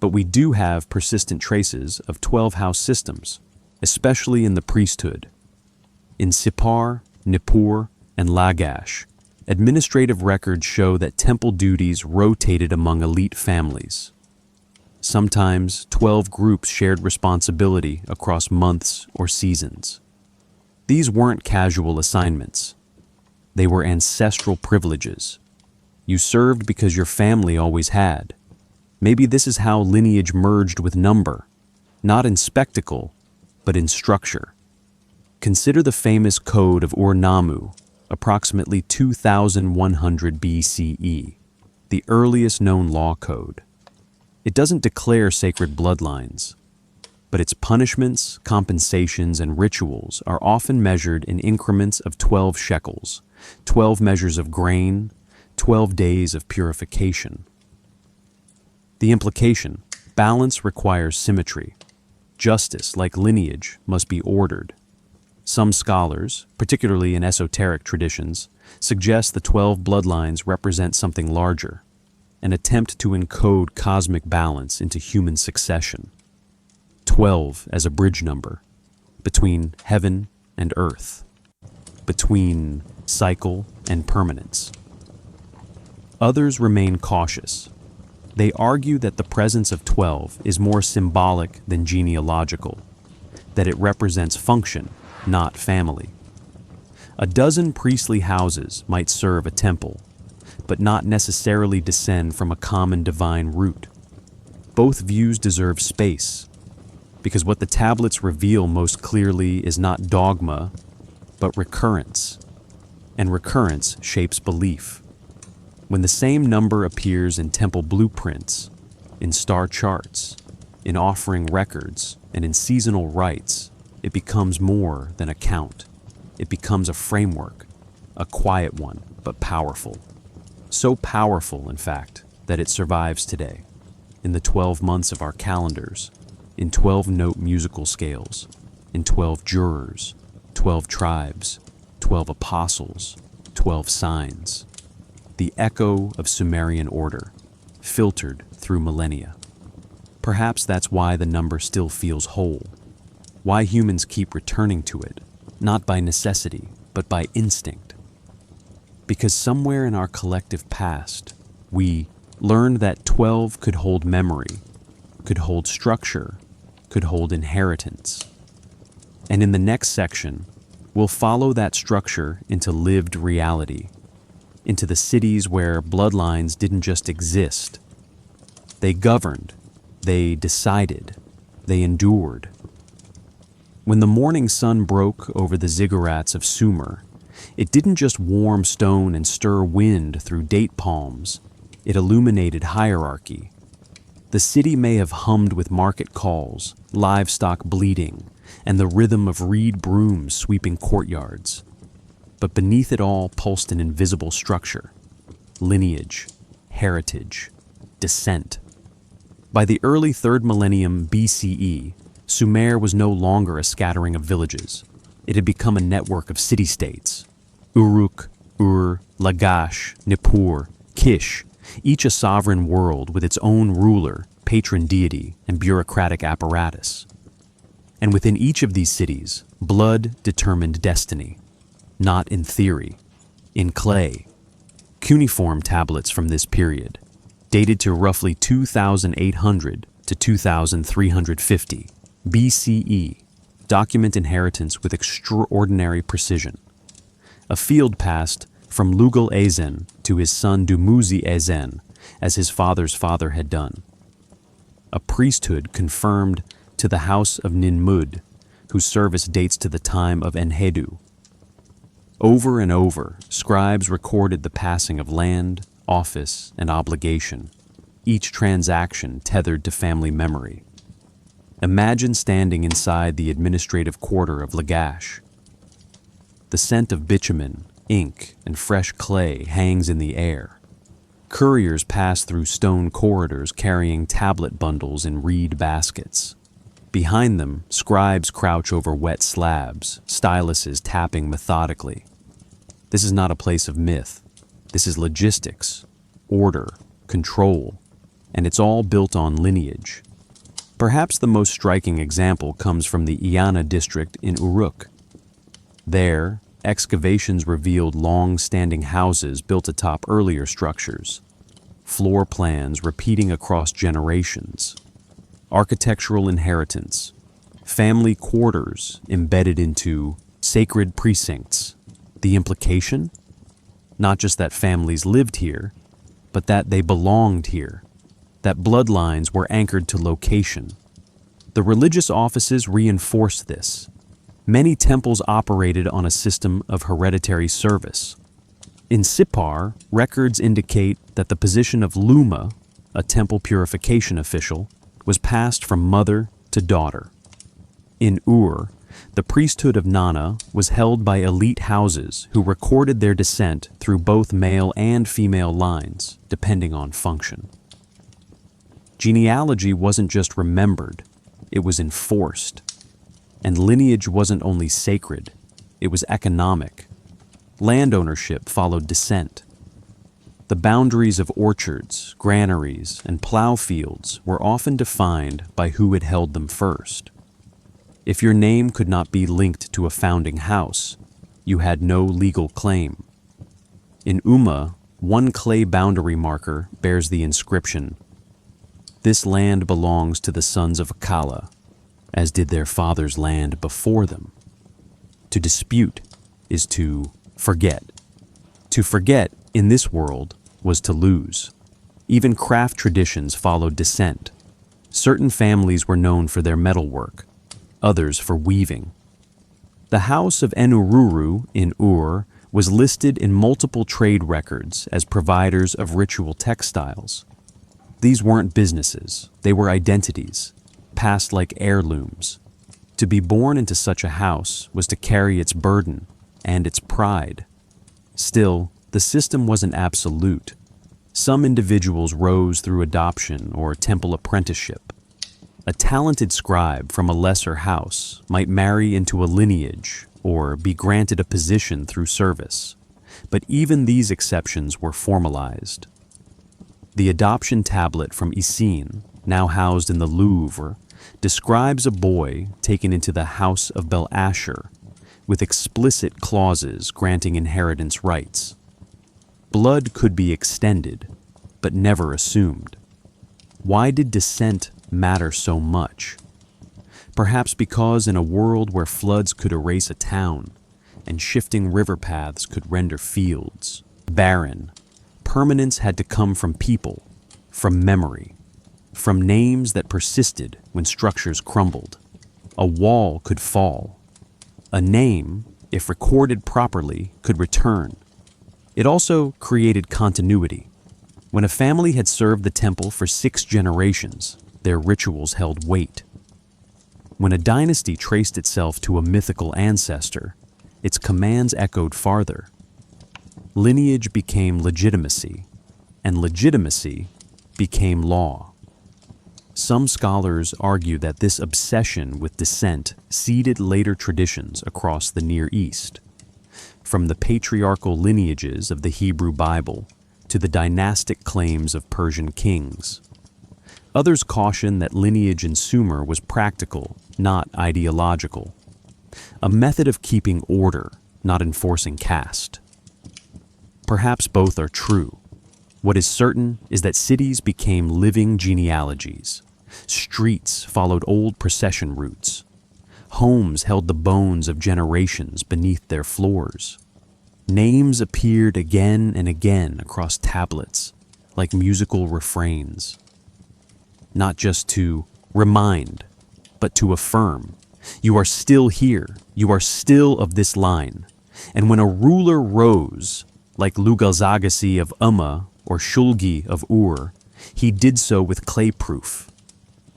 but we do have persistent traces of 12 house systems, especially in the priesthood. In Sippar, Nippur, and Lagash, administrative records show that temple duties rotated among elite families. Sometimes 12 groups shared responsibility across months or seasons. These weren't casual assignments. They were ancestral privileges. You served because your family always had. Maybe this is how lineage merged with number, not in spectacle, but in structure. Consider the famous Code of Ur-Nammu, approximately 2100 BCE, the earliest known law code. It doesn't declare sacred bloodlines, but its punishments, compensations, and rituals are often measured in increments of 12 shekels, 12 measures of grain, 12 days of purification. The implication: balance requires symmetry. Justice, like lineage, must be ordered. Some scholars, particularly in esoteric traditions, suggest the 12 bloodlines represent something larger, an attempt to encode cosmic balance into human succession. 12 as a bridge number, between heaven and earth, between cycle and permanence. Others remain cautious. They argue that the presence of 12 is more symbolic than genealogical, that it represents function, not family. A dozen priestly houses might serve a temple, but not necessarily descend from a common divine root. Both views deserve space, because what the tablets reveal most clearly is not dogma, but recurrence, and recurrence shapes belief. When the same number appears in temple blueprints, in star charts, in offering records, and in seasonal rites, it becomes more than a count. It becomes a framework, a quiet one, but powerful. So powerful, in fact, that it survives today, in the 12 months of our calendars, in 12-note musical scales, in 12 jurors, 12 tribes, 12 apostles, 12 signs. The echo of Sumerian order, filtered through millennia. Perhaps that's why the number still feels whole, why humans keep returning to it, not by necessity, but by instinct. Because somewhere in our collective past, we learned that 12 could hold memory, could hold structure, could hold inheritance. And in the next section, we'll follow that structure into lived reality, into the cities where bloodlines didn't just exist. They governed, they decided, they endured. When the morning sun broke over the ziggurats of Sumer, it didn't just warm stone and stir wind through date palms, it illuminated hierarchy. The city may have hummed with market calls, livestock bleating, and the rhythm of reed brooms sweeping courtyards. But beneath it all pulsed an invisible structure: lineage, heritage, descent. By the early 3rd millennium BCE, Sumer was no longer a scattering of villages. It had become a network of city-states. Uruk, Ur, Lagash, Nippur, Kish, each a sovereign world with its own ruler, patron deity, and bureaucratic apparatus. And within each of these cities, blood determined destiny, not in theory, in clay. Cuneiform tablets from this period, dated to roughly 2800 to 2350 BCE, document inheritance with extraordinary precision. A field passed from Lugal-Ezen to his son Dumuzi-Ezen, as his father's father had done. A priesthood confirmed to the house of Ninmud, whose service dates to the time of Enhedu. Over and over, scribes recorded the passing of land, office, and obligation, each transaction tethered to family memory. Imagine standing inside the administrative quarter of Lagash. The scent of bitumen, ink, and fresh clay hangs in the air. Couriers pass through stone corridors carrying tablet bundles in reed baskets. Behind them, scribes crouch over wet slabs, styluses tapping methodically. This is not a place of myth. This is logistics, order, control, and it's all built on lineage. Perhaps the most striking example comes from the Iana district in Uruk. There, excavations revealed long-standing houses built atop earlier structures, floor plans repeating across generations, architectural inheritance, family quarters embedded into sacred precincts. The implication? Not just that families lived here, but that they belonged here, that bloodlines were anchored to location. The religious offices reinforced this. Many temples operated on a system of hereditary service. In Sippar, records indicate that the position of Luma, a temple purification official, was passed from mother to daughter. In Ur, the priesthood of Nana was held by elite houses who recorded their descent through both male and female lines, depending on function. Genealogy wasn't just remembered, it was enforced. And lineage wasn't only sacred, it was economic. Land ownership followed descent. The boundaries of orchards, granaries, and plow fields were often defined by who had held them first. If your name could not be linked to a founding house, you had no legal claim. In Umma, one clay boundary marker bears the inscription, "This land belongs to the sons of Kala, as did their father's land before them." To dispute is to forget. To forget in this world was to lose. Even craft traditions followed descent. Certain families were known for their metalwork, others for weaving. The house of Enururu in Ur was listed in multiple trade records as providers of ritual textiles. These weren't businesses, they were identities, passed like heirlooms. To be born into such a house was to carry its burden and its pride. Still, the system wasn't absolute. Some individuals rose through adoption or temple apprenticeship. A talented scribe from a lesser house might marry into a lineage or be granted a position through service, but even these exceptions were formalized. The adoption tablet from Essene, now housed in the Louvre, describes a boy taken into the house of Bel-Asher, with explicit clauses granting inheritance rights. Blood could be extended, but never assumed. Why did descent matter so much? Perhaps because in a world where floods could erase a town and shifting river paths could render fields barren, permanence had to come from people, from memory, from names that persisted when structures crumbled. A wall could fall. A name, if recorded properly, could return. It also created continuity. When a family had served the temple for 6 generations, their rituals held weight. When a dynasty traced itself to a mythical ancestor, its commands echoed farther. Lineage became legitimacy, and legitimacy became law. Some scholars argue that this obsession with descent seeded later traditions across the Near East, from the patriarchal lineages of the Hebrew Bible to the dynastic claims of Persian kings. Others caution that lineage in Sumer was practical, not ideological, a method of keeping order, not enforcing caste. Perhaps both are true. What is certain is that cities became living genealogies. Streets followed old procession routes. Homes held the bones of generations beneath their floors. Names appeared again and again across tablets, like musical refrains. Not just to remind, but to affirm. You are still here. You are still of this line. And when a ruler rose, like Lugalzagasi of Umma or Shulgi of Ur, he did so with clay proof.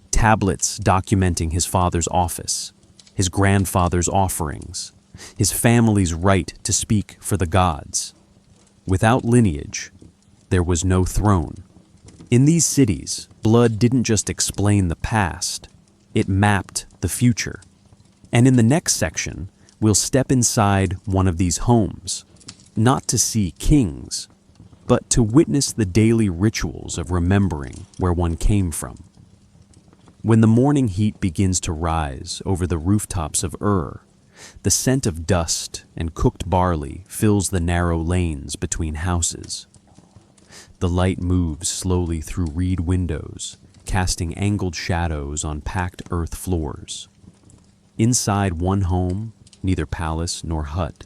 Tablets documenting his father's office, his grandfather's offerings, his family's right to speak for the gods. Without lineage, there was no throne. In these cities, blood didn't just explain the past, it mapped the future. And in the next section, we'll step inside one of these homes, not to see kings, but to witness the daily rituals of remembering where one came from. When the morning heat begins to rise over the rooftops of Ur, the scent of dust and cooked barley fills the narrow lanes between houses. The light moves slowly through reed windows, casting angled shadows on packed earth floors. Inside one home, neither palace nor hut,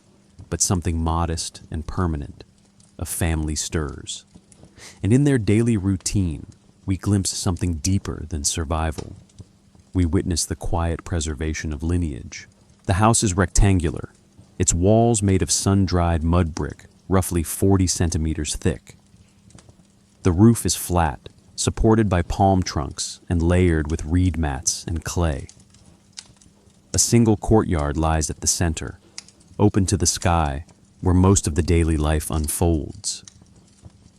but something modest and permanent, a family stirs. And in their daily routine, we glimpse something deeper than survival. We witness the quiet preservation of lineage. The house is rectangular, its walls made of sun-dried mud brick, roughly 40 centimeters thick. The roof is flat, supported by palm trunks and layered with reed mats and clay. A single courtyard lies at the center, open to the sky, where most of the daily life unfolds.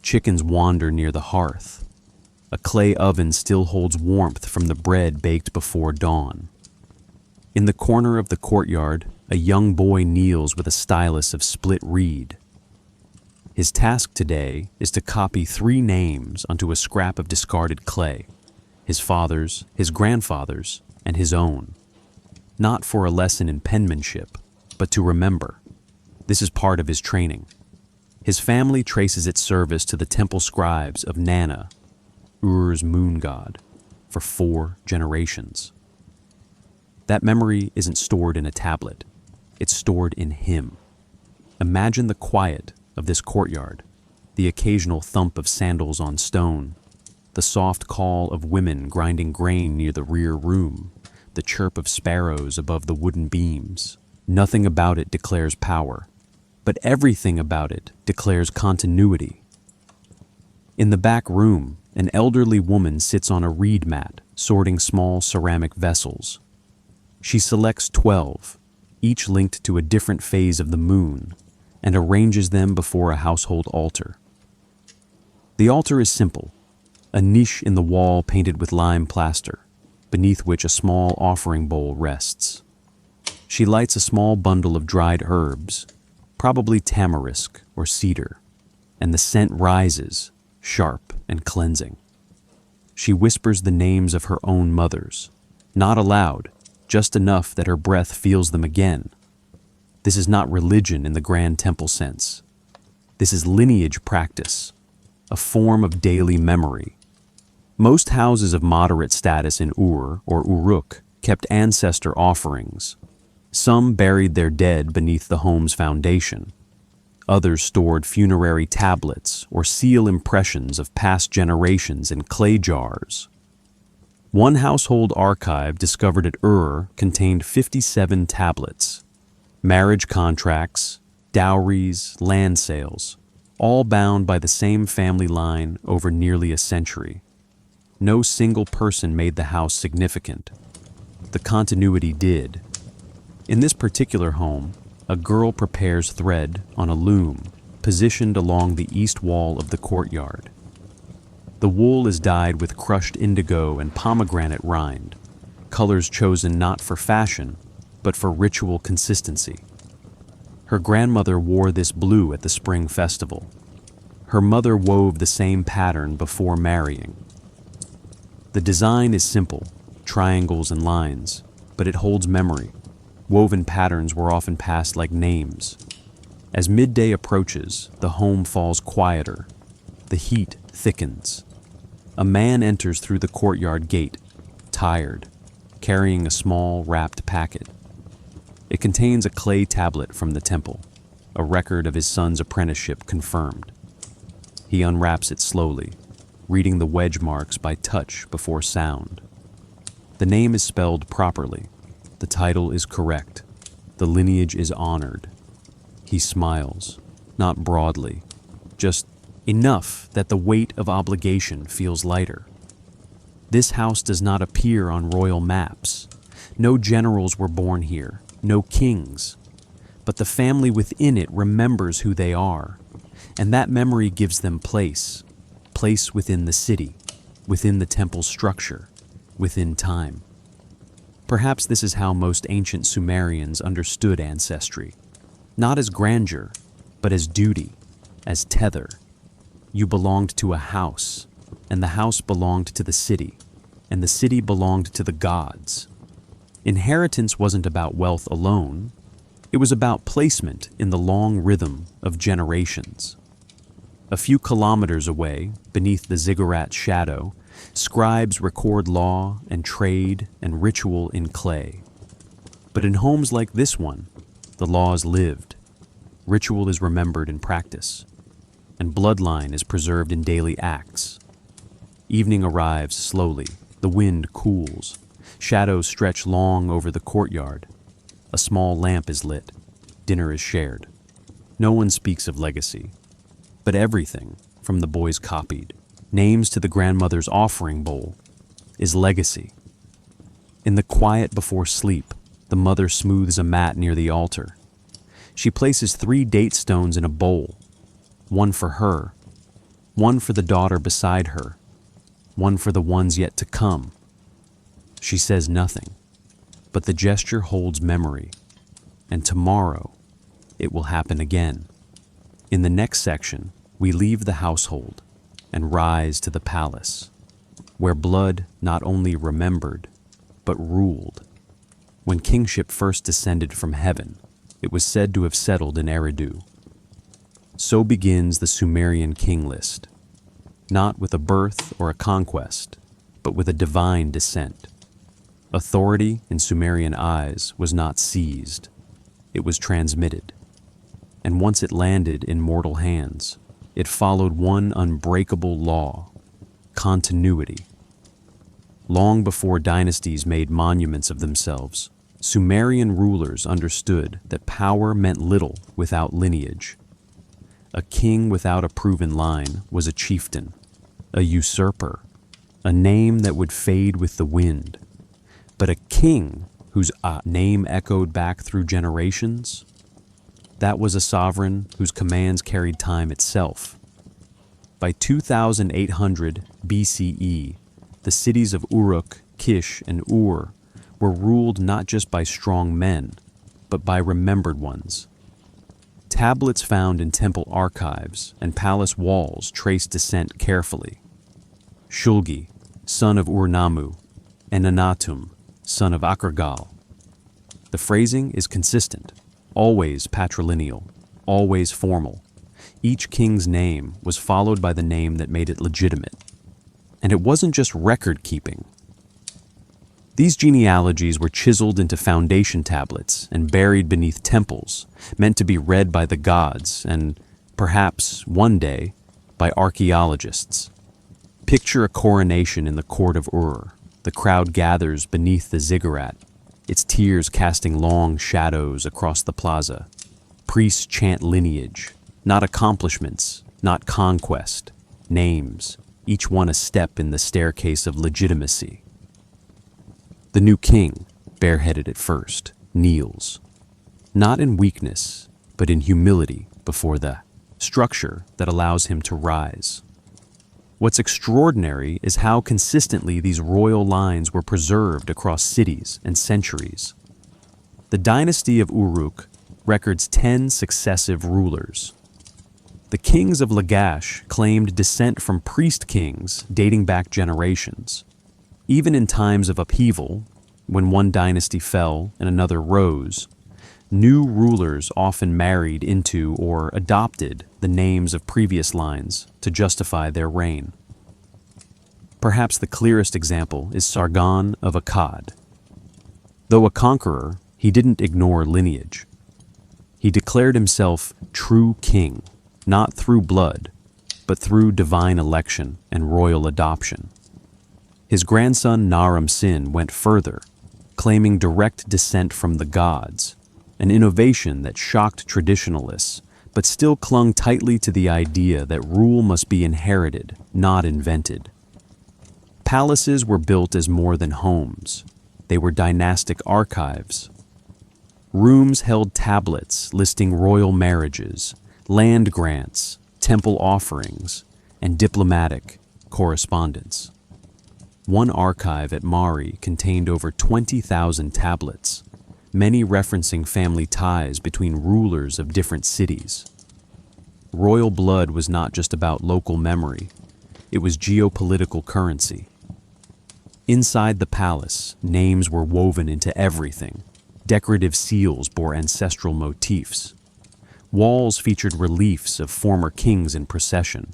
Chickens wander near the hearth. A clay oven still holds warmth from the bread baked before dawn. In the corner of the courtyard, a young boy kneels with a stylus of split reed. His task today is to copy 3 names onto a scrap of discarded clay, his father's, his grandfather's, and his own. Not for a lesson in penmanship, but to remember. This is part of his training. His family traces its service to the temple scribes of Nana, Ur's moon god, for 4 generations. That memory isn't stored in a tablet. It's stored in him. Imagine the quiet of this courtyard, the occasional thump of sandals on stone, the soft call of women grinding grain near the rear room, the chirp of sparrows above the wooden beams. Nothing about it declares power, but everything about it declares continuity. In the back room, an elderly woman sits on a reed mat, sorting small ceramic vessels. She selects 12, each linked to a different phase of the moon, and arranges them before a household altar. The altar is simple, a niche in the wall painted with lime plaster, beneath which a small offering bowl rests. She lights a small bundle of dried herbs, probably tamarisk or cedar, and the scent rises, sharp and cleansing. She whispers the names of her own mothers, not aloud, just enough that her breath feels them again. This is not religion in the grand temple sense. This is lineage practice, a form of daily memory. Most houses of moderate status in Ur or Uruk kept ancestor offerings. Some buried their dead beneath the home's foundation. Others stored funerary tablets or seal impressions of past generations in clay jars. One household archive discovered at Ur contained 57 tablets. Marriage contracts, dowries, land sales, all bound by the same family line over nearly a century. No single person made the house significant. The continuity did. In this particular home, a girl prepares thread on a loom positioned along the east wall of the courtyard. The wool is dyed with crushed indigo and pomegranate rind, colors chosen not for fashion, but for ritual consistency. Her grandmother wore this blue at the spring festival. Her mother wove the same pattern before marrying. The design is simple, triangles and lines, but it holds memory. Woven patterns were often passed like names. As midday approaches, the home falls quieter. The heat thickens. A man enters through the courtyard gate, tired, carrying a small, wrapped packet. It contains a clay tablet from the temple, a record of his son's apprenticeship confirmed. He unwraps it slowly, reading the wedge marks by touch before sound. The name is spelled properly. The title is correct. The lineage is honored. He smiles, not broadly, just enough that the weight of obligation feels lighter. This house does not appear on royal maps. No generals were born here, no kings. But the family within it remembers who they are, and that memory gives them place within the city, within the temple structure, within time. Perhaps this is how most ancient Sumerians understood ancestry, not as grandeur, but as duty, as tether. You belonged to a house, and the house belonged to the city, and the city belonged to the gods. Inheritance wasn't about wealth alone. It was about placement in the long rhythm of generations. A few kilometers away, beneath the ziggurat's shadow, scribes record law and trade and ritual in clay. But in homes like this one, the law is lived, ritual is remembered in practice, and bloodline is preserved in daily acts. Evening arrives slowly, the wind cools, shadows stretch long over the courtyard. A small lamp is lit, dinner is shared. No one speaks of legacy, but everything, from the boys copied, names to the grandmother's offering bowl, is legacy. In the quiet before sleep, the mother smooths a mat near the altar. She places 3 date stones in a bowl, one for her, one for the daughter beside her, one for the ones yet to come. She says nothing, but the gesture holds memory, and tomorrow it will happen again. In the next section, we leave the household and rise to the palace, where blood not only remembered, but ruled. When kingship first descended from heaven, it was said to have settled in Eridu. So begins the Sumerian king list, not with a birth or a conquest, but with a divine descent. Authority in Sumerian eyes was not seized, it was transmitted. And once it landed in mortal hands, it followed one unbreakable law: continuity. Long before dynasties made monuments of themselves, Sumerian rulers understood that power meant little without lineage. A king without a proven line was a chieftain, a usurper, a name that would fade with the wind. But a king whose name echoed back through generations, that was a sovereign whose commands carried time itself. By 2800 BCE, the cities of Uruk, Kish, and Ur were ruled not just by strong men, but by remembered ones. Tablets found in temple archives and palace walls trace descent carefully. Shulgi, son of Ur-Nammu, and Anatum, son of Akurgal. The phrasing is consistent, always patrilineal, always formal. Each king's name was followed by the name that made it legitimate. And it wasn't just record-keeping. These genealogies were chiseled into foundation tablets and buried beneath temples, meant to be read by the gods and, perhaps, one day, by archaeologists. Picture a coronation in the court of Ur. The crowd gathers beneath the ziggurat, its tears casting long shadows across the plaza. Priests chant lineage, not accomplishments, not conquest, names, each one a step in the staircase of legitimacy. The new king, bareheaded at first, kneels, not in weakness, but in humility before the structure that allows him to rise. What's extraordinary is how consistently these royal lines were preserved across cities and centuries. The dynasty of Uruk records 10 successive rulers. The kings of Lagash claimed descent from priest kings dating back generations. Even in times of upheaval, when one dynasty fell and another rose, new rulers often married into or adopted the names of previous lines to justify their reign. Perhaps the clearest example is Sargon of Akkad. Though a conqueror, he didn't ignore lineage. He declared himself true king, not through blood, but through divine election and royal adoption. His grandson Naram-Sin went further, claiming direct descent from the gods, an innovation that shocked traditionalists, but still clung tightly to the idea that rule must be inherited, not invented. Palaces were built as more than homes. They were dynastic archives. Rooms held tablets listing royal marriages, land grants, temple offerings, and diplomatic correspondence. One archive at Mari contained over 20,000 tablets, many referencing family ties between rulers of different cities. Royal blood was not just about local memory, it was geopolitical currency. Inside the palace, names were woven into everything. Decorative seals bore ancestral motifs. Walls featured reliefs of former kings in procession.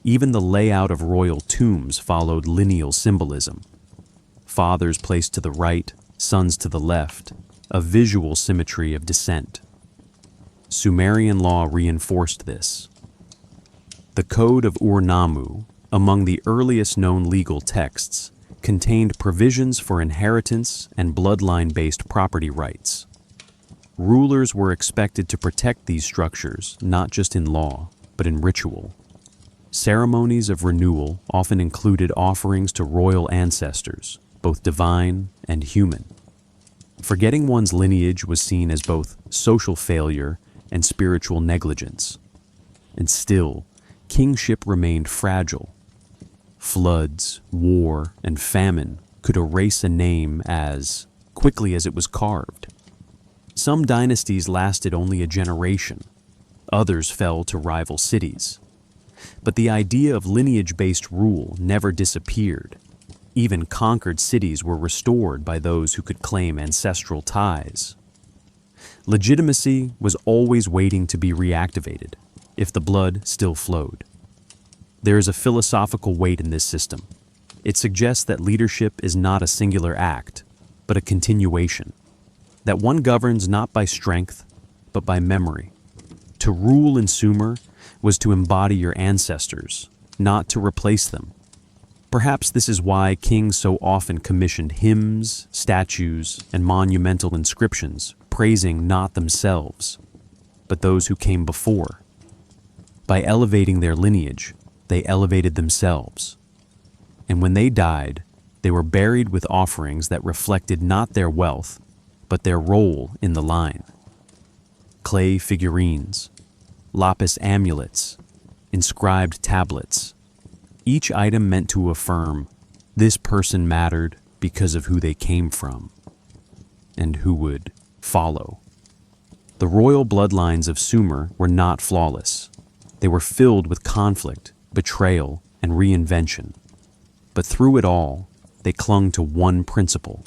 Even the layout of royal tombs followed lineal symbolism. Fathers placed to the right, sons to the left, a visual symmetry of descent. Sumerian law reinforced this. The Code of Ur-Nammu, among the earliest known legal texts, contained provisions for inheritance and bloodline-based property rights. Rulers were expected to protect these structures not just in law, but in ritual. Ceremonies of renewal often included offerings to royal ancestors, both divine and human. Forgetting one's lineage was seen as both social failure and spiritual negligence. And still, kingship remained fragile. Floods, war, and famine could erase a name as quickly as it was carved. Some dynasties lasted only a generation. Others fell to rival cities. But the idea of lineage-based rule never disappeared. Even conquered cities were restored by those who could claim ancestral ties. Legitimacy was always waiting to be reactivated, if the blood still flowed. There is a philosophical weight in this system. It suggests that leadership is not a singular act, but a continuation. That one governs not by strength, but by memory. To rule in Sumer was to embody your ancestors, not to replace them. Perhaps this is why kings so often commissioned hymns, statues, and monumental inscriptions praising not themselves, but those who came before. By elevating their lineage, they elevated themselves. And when they died, they were buried with offerings that reflected not their wealth, but their role in the line. Clay figurines, lapis amulets, inscribed tablets. Each item meant to affirm, this person mattered because of who they came from, and who would follow. The royal bloodlines of Sumer were not flawless. They were filled with conflict, betrayal, and reinvention. But through it all, they clung to one principle.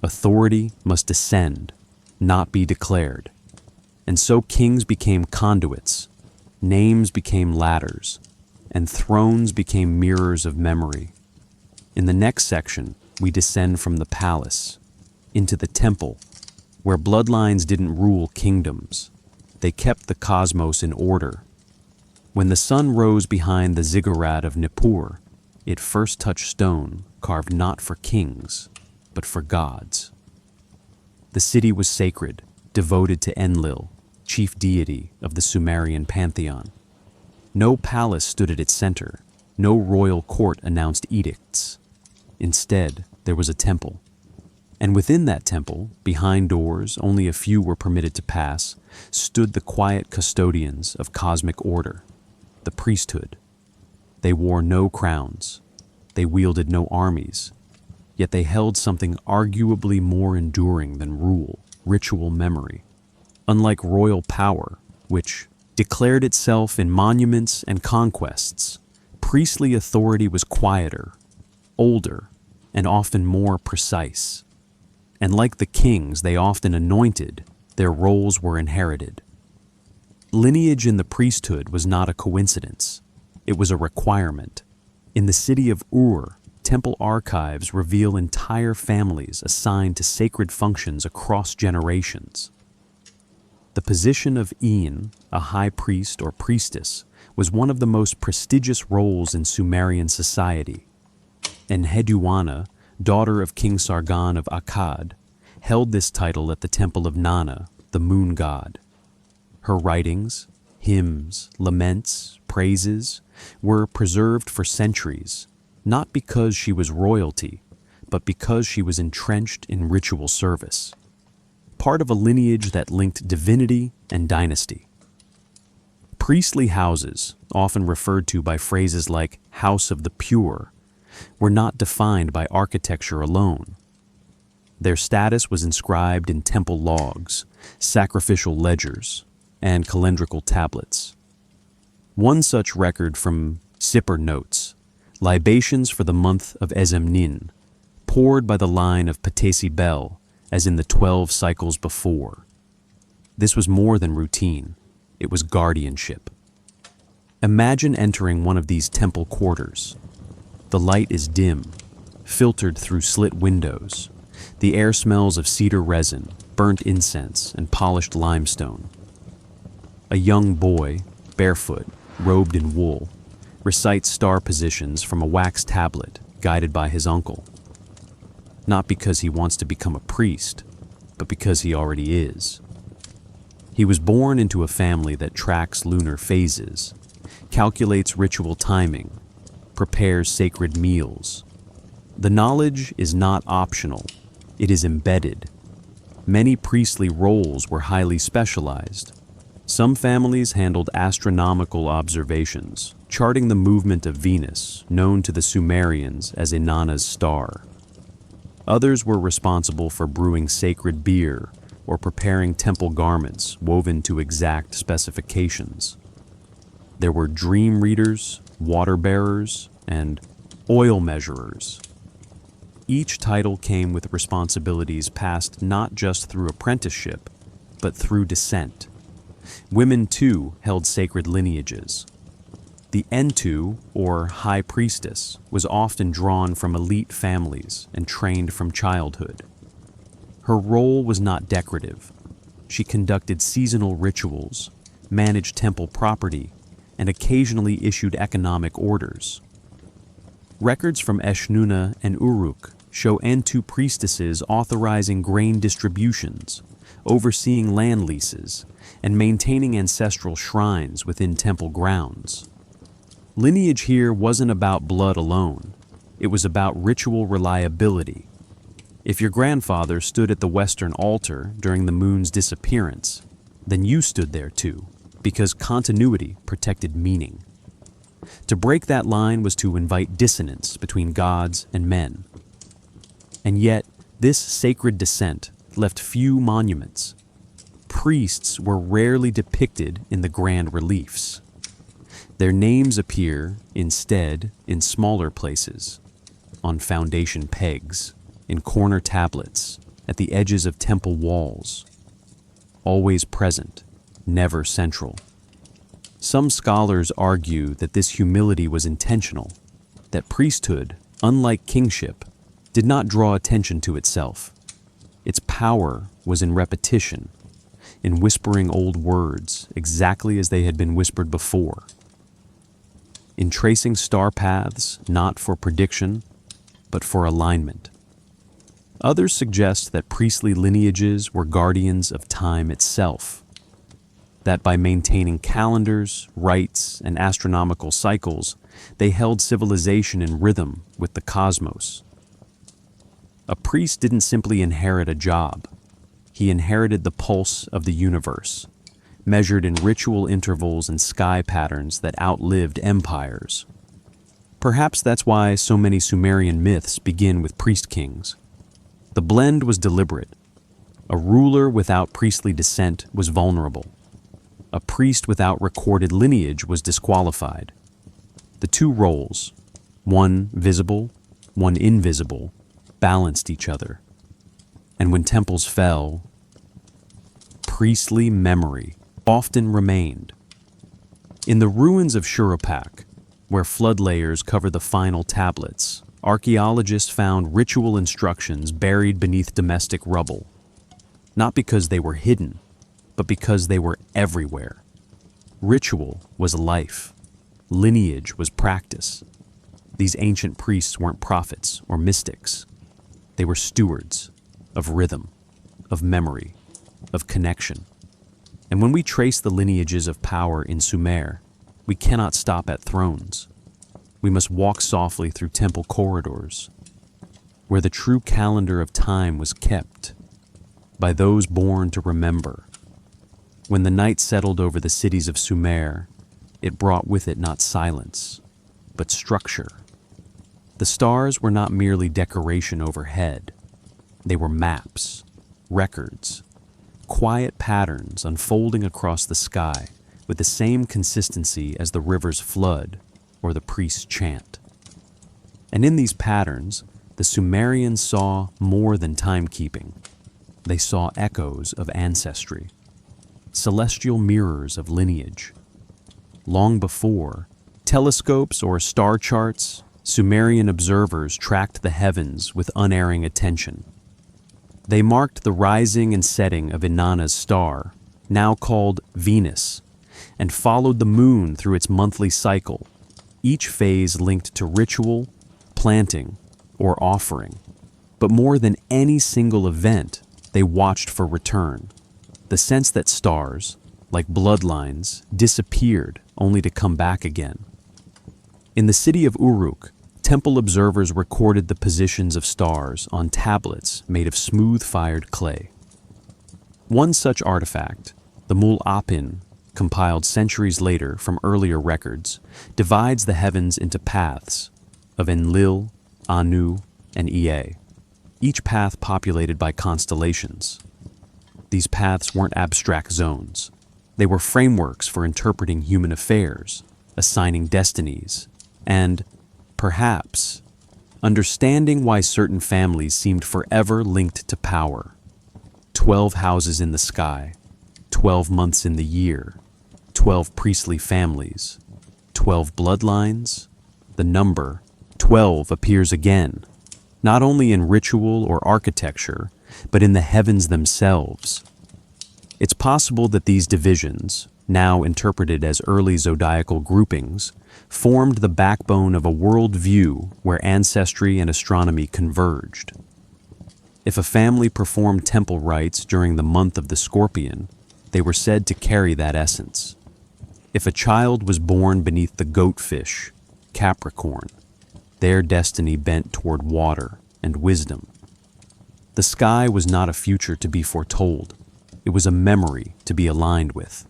Authority must descend, not be declared. And so kings became conduits, names became ladders, and thrones became mirrors of memory. In the next section, we descend from the palace into the temple, where bloodlines didn't rule kingdoms. They kept the cosmos in order. When the sun rose behind the ziggurat of Nippur, it first touched stone carved not for kings, but for gods. The city was sacred, devoted to Enlil, chief deity of the Sumerian pantheon. No palace stood at its center, no royal court announced edicts. Instead, there was a temple. And within that temple, behind doors only a few were permitted to pass, stood the quiet custodians of cosmic order, the priesthood. They wore no crowns. They wielded no armies. Yet they held something arguably more enduring than rule, ritual memory. Unlike royal power, which declared itself in monuments and conquests, priestly authority was quieter, older, and often more precise. And like the kings they often anointed, their roles were inherited. Lineage in the priesthood was not a coincidence. It was a requirement. In the city of Ur, temple archives reveal entire families assigned to sacred functions across generations. The position of En, a high priest or priestess, was one of the most prestigious roles in Sumerian society. Enheduanna, daughter of King Sargon of Akkad, held this title at the temple of Nana, the moon god. Her writings, hymns, laments, praises, were preserved for centuries, not because she was royalty, but because she was entrenched in ritual service, part of a lineage that linked divinity and dynasty. Priestly houses, often referred to by phrases like House of the Pure, were not defined by architecture alone. Their status was inscribed in temple logs, sacrificial ledgers, and calendrical tablets. One such record from Sipper notes, libations for the month of Ezemnin, poured by the line of Patesi Bel, as in the 12 cycles before. This was more than routine. It was guardianship. Imagine entering one of these temple quarters. The light is dim, filtered through slit windows. The air smells of cedar resin, burnt incense, and polished limestone. A young boy, barefoot, robed in wool, recites star positions from a wax tablet guided by his uncle. Not because he wants to become a priest, but because he already is. He was born into a family that tracks lunar phases, calculates ritual timing, prepares sacred meals. The knowledge is not optional, it is embedded. Many priestly roles were highly specialized. Some families handled astronomical observations, charting the movement of Venus, known to the Sumerians as Inanna's star. Others were responsible for brewing sacred beer or preparing temple garments woven to exact specifications. There were dream readers, water bearers, and oil measurers. Each title came with responsibilities passed not just through apprenticeship, but through descent. Women, too, held sacred lineages. The Entu, or high priestess, was often drawn from elite families and trained from childhood. Her role was not decorative. She conducted seasonal rituals, managed temple property, and occasionally issued economic orders. Records from Eshnunna and Uruk show Entu priestesses authorizing grain distributions, overseeing land leases, and maintaining ancestral shrines within temple grounds. Lineage here wasn't about blood alone. It was about ritual reliability. If your grandfather stood at the western altar during the moon's disappearance, then you stood there too, because continuity protected meaning. To break that line was to invite dissonance between gods and men. And yet, this sacred descent left few monuments. Priests were rarely depicted in the grand reliefs. Their names appear, instead, in smaller places, on foundation pegs, in corner tablets, at the edges of temple walls. Always present, never central. Some scholars argue that this humility was intentional, that priesthood, unlike kingship, did not draw attention to itself. Its power was in repetition, in whispering old words exactly as they had been whispered before, in tracing star paths not for prediction, but for alignment. Others suggest that priestly lineages were guardians of time itself, that by maintaining calendars, rites, and astronomical cycles, they held civilization in rhythm with the cosmos. A priest didn't simply inherit a job. He inherited the pulse of the universe, measured in ritual intervals and sky patterns that outlived empires. Perhaps that's why so many Sumerian myths begin with priest kings. The blend was deliberate. A ruler without priestly descent was vulnerable. A priest without recorded lineage was disqualified. The two roles, one visible, one invisible, balanced each other. And when temples fell, priestly memory often remained. In the ruins of Shurupak, where flood layers cover the final tablets, archaeologists found ritual instructions buried beneath domestic rubble, not because they were hidden, but because they were everywhere. Ritual was life. Lineage was practice. These ancient priests weren't prophets or mystics. They were stewards of rhythm, of memory, of connection. And when we trace the lineages of power in Sumer, we cannot stop at thrones. We must walk softly through temple corridors, where the true calendar of time was kept by those born to remember. When the night settled over the cities of Sumer, it brought with it not silence, but structure. The stars were not merely decoration overhead. They were maps, records, quiet patterns unfolding across the sky with the same consistency as the river's flood or the priest's chant. And in these patterns, the Sumerians saw more than timekeeping. They saw echoes of ancestry, celestial mirrors of lineage. Long before telescopes or star charts, Sumerian observers tracked the heavens with unerring attention. They marked the rising and setting of Inanna's star, now called Venus, and followed the moon through its monthly cycle, each phase linked to ritual, planting, or offering. But more than any single event, they watched for return. The sense that stars, like bloodlines, disappeared only to come back again. In the city of Uruk, temple observers recorded the positions of stars on tablets made of smooth-fired clay. One such artifact, the Mul-Apin, compiled centuries later from earlier records, divides the heavens into paths of Enlil, Anu, and Ea, each path populated by constellations. These paths weren't abstract zones. They were frameworks for interpreting human affairs, assigning destinies, and, perhaps, understanding why certain families seemed forever linked to power. 12 houses in the sky, 12 months in the year, 12 priestly families, 12 bloodlines. The number 12 appears again, not only in ritual or architecture, but in the heavens themselves. It's possible that these divisions, now interpreted as early zodiacal groupings, formed the backbone of a world view where ancestry and astronomy converged. If a family performed temple rites during the month of the Scorpion, they were said to carry that essence. If a child was born beneath the goatfish, Capricorn, their destiny bent toward water and wisdom. The sky was not a future to be foretold. It was a memory to be aligned with.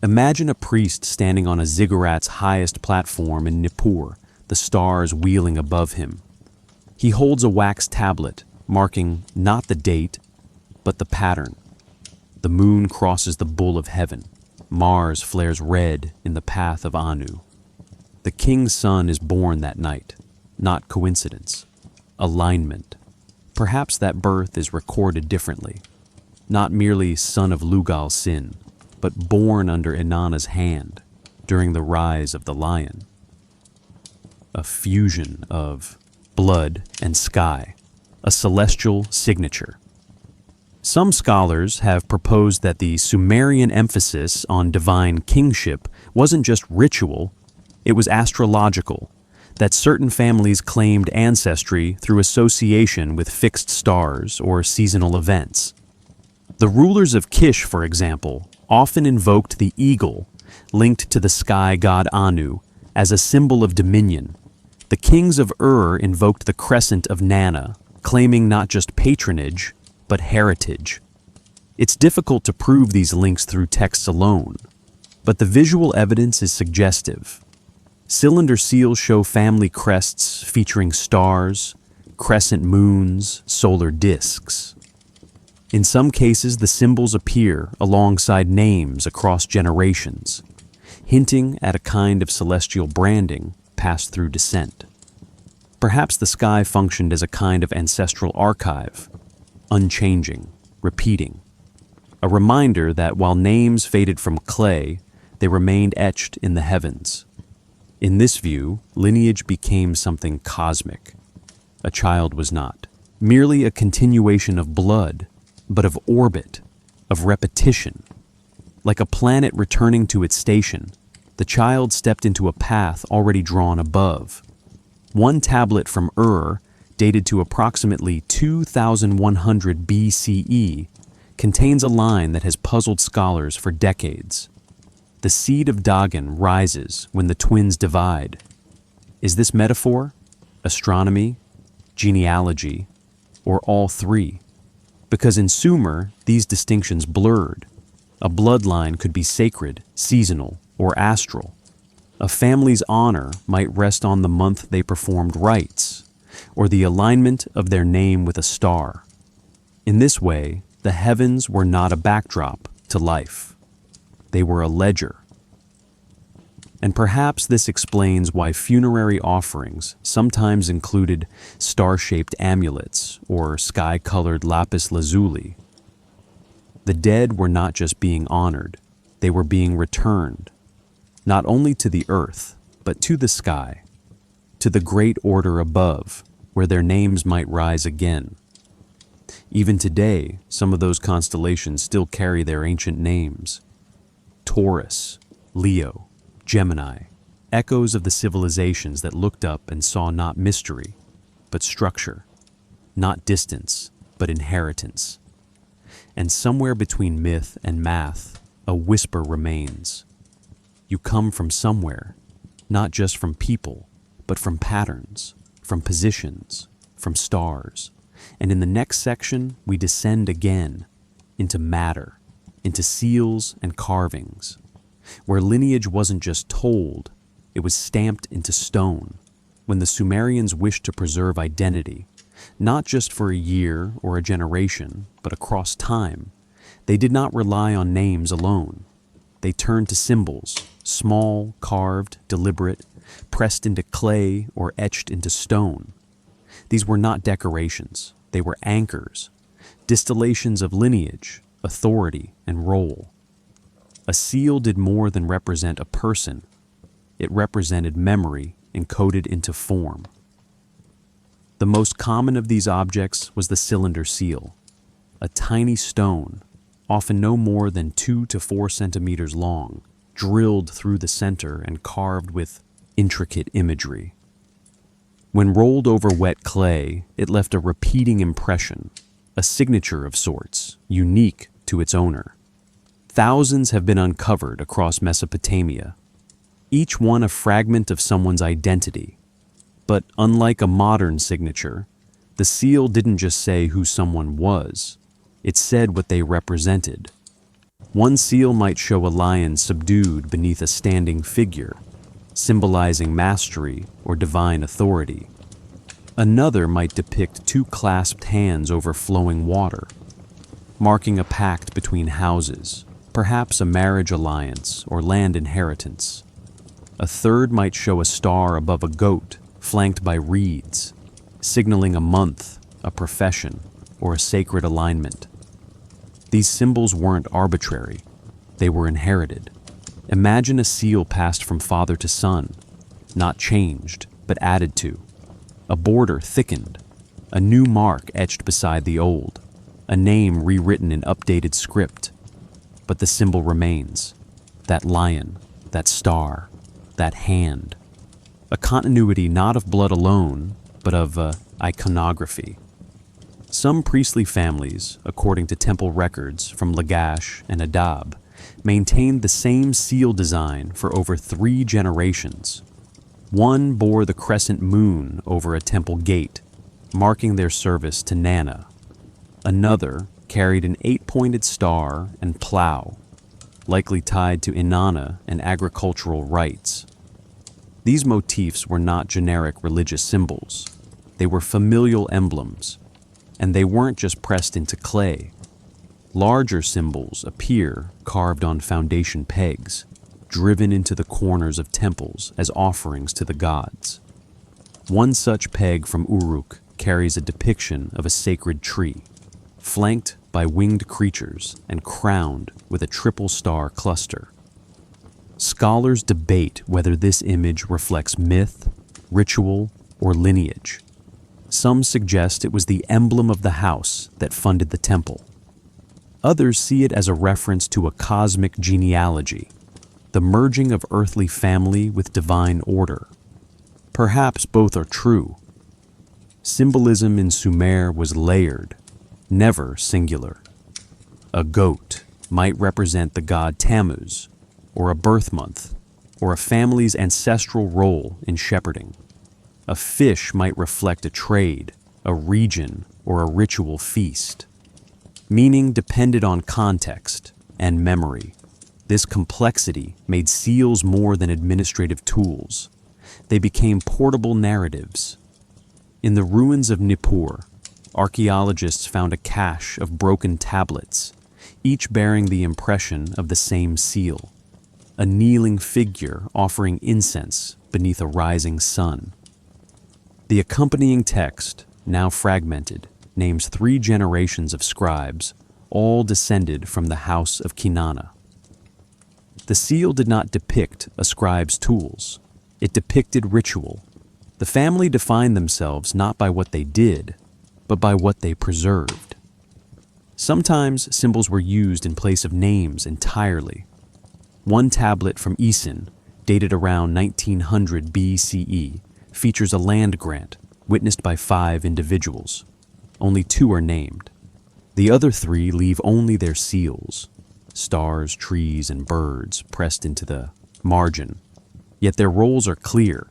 Imagine a priest standing on a ziggurat's highest platform in Nippur, the stars wheeling above him. He holds a wax tablet, marking not the date, but the pattern. The moon crosses the bull of heaven. Mars flares red in the path of Anu. The king's son is born that night, not coincidence. Alignment. Perhaps that birth is recorded differently. Not merely son of Lugal Sin, but born under Inanna's hand during the rise of the lion. A fusion of blood and sky, a celestial signature. Some scholars have proposed that the Sumerian emphasis on divine kingship wasn't just ritual, it was astrological, that certain families claimed ancestry through association with fixed stars or seasonal events. The rulers of Kish, for example, often invoked the eagle, linked to the sky god Anu, as a symbol of dominion. The kings of Ur invoked the crescent of Nanna, claiming not just patronage, but heritage. It's difficult to prove these links through texts alone, but the visual evidence is suggestive. Cylinder seals show family crests featuring stars, crescent moons, solar disks. In some cases, the symbols appear alongside names across generations, hinting at a kind of celestial branding passed through descent. Perhaps the sky functioned as a kind of ancestral archive, unchanging, repeating. A reminder that while names faded from clay, they remained etched in the heavens. In this view, lineage became something cosmic. A child was not merely a continuation of blood, but of orbit, of repetition. Like a planet returning to its station, the child stepped into a path already drawn above. One tablet from Ur, dated to approximately 2100 BCE, contains a line that has puzzled scholars for decades. The seed of Dagon rises when the twins divide. Is this metaphor, astronomy, genealogy, or all three? Because in Sumer, these distinctions blurred. A bloodline could be sacred, seasonal, or astral. A family's honor might rest on the month they performed rites, or the alignment of their name with a star. In this way, the heavens were not a backdrop to life. They were a ledger. And perhaps this explains why funerary offerings sometimes included star-shaped amulets or sky-colored lapis lazuli. The dead were not just being honored, they were being returned, not only to the earth, but to the sky, to the great order above, where their names might rise again. Even today, some of those constellations still carry their ancient names. Taurus, Leo, Gemini, echoes of the civilizations that looked up and saw not mystery, but structure, not distance, but inheritance. And somewhere between myth and math, a whisper remains. You come from somewhere, not just from people, but from patterns, from positions, from stars. And in the next section, we descend again into matter, into seals and carvings, where lineage wasn't just told, it was stamped into stone. When the Sumerians wished to preserve identity, not just for a year or a generation, but across time, they did not rely on names alone. They turned to symbols, small, carved, deliberate, pressed into clay or etched into stone. These were not decorations, they were anchors, distillations of lineage, authority, and role. A seal did more than represent a person. It represented memory encoded into form. The most common of these objects was the cylinder seal, a tiny stone, often no more than 2 to 4 centimeters long, drilled through the center and carved with intricate imagery. When rolled over wet clay, it left a repeating impression, a signature of sorts, unique to its owner. Thousands have been uncovered across Mesopotamia, each one a fragment of someone's identity. But unlike a modern signature, the seal didn't just say who someone was, it said what they represented. One seal might show a lion subdued beneath a standing figure, symbolizing mastery or divine authority. Another might depict 2 clasped hands over flowing water, marking a pact between houses, perhaps a marriage alliance or land inheritance. A third might show a star above a goat, flanked by reeds, signaling a month, a profession, or a sacred alignment. These symbols weren't arbitrary, they were inherited. Imagine a seal passed from father to son, not changed, but added to. A border thickened, a new mark etched beside the old, a name rewritten in updated script. But the symbol remains, that lion, that star, that hand. A continuity not of blood alone, but of iconography. Some priestly families, according to temple records from Lagash and Adab, maintained the same seal design for over 3 generations. One bore the crescent moon over a temple gate, marking their service to Nana. Another carried an 8-pointed star and plow, likely tied to Inanna and agricultural rites. These motifs were not generic religious symbols. They were familial emblems, and they weren't just pressed into clay. Larger symbols appear carved on foundation pegs, driven into the corners of temples as offerings to the gods. One such peg from Uruk carries a depiction of a sacred tree, flanked by winged creatures and crowned with a triple star cluster. Scholars debate whether this image reflects myth, ritual, or lineage. Some suggest it was the emblem of the house that funded the temple. Others see it as a reference to a cosmic genealogy, the merging of earthly family with divine order. Perhaps both are true. Symbolism in Sumer was layered, never singular. A goat might represent the god Tammuz, or a birth month, or a family's ancestral role in shepherding. A fish might reflect a trade, a region, or a ritual feast. Meaning depended on context and memory. This complexity made seals more than administrative tools. They became portable narratives. In the ruins of Nippur, archaeologists found a cache of broken tablets, each bearing the impression of the same seal, a kneeling figure offering incense beneath a rising sun. The accompanying text, now fragmented, names 3 generations of scribes, all descended from the house of Kinana. The seal did not depict a scribe's tools. It depicted ritual. The family defined themselves not by what they did, but by what they preserved. Sometimes symbols were used in place of names entirely. One tablet from Isin, dated around 1900 BCE, features a land grant witnessed by 5 individuals. Only 2 are named. The other 3 leave only their seals, stars, trees, and birds pressed into the margin. Yet their roles are clear.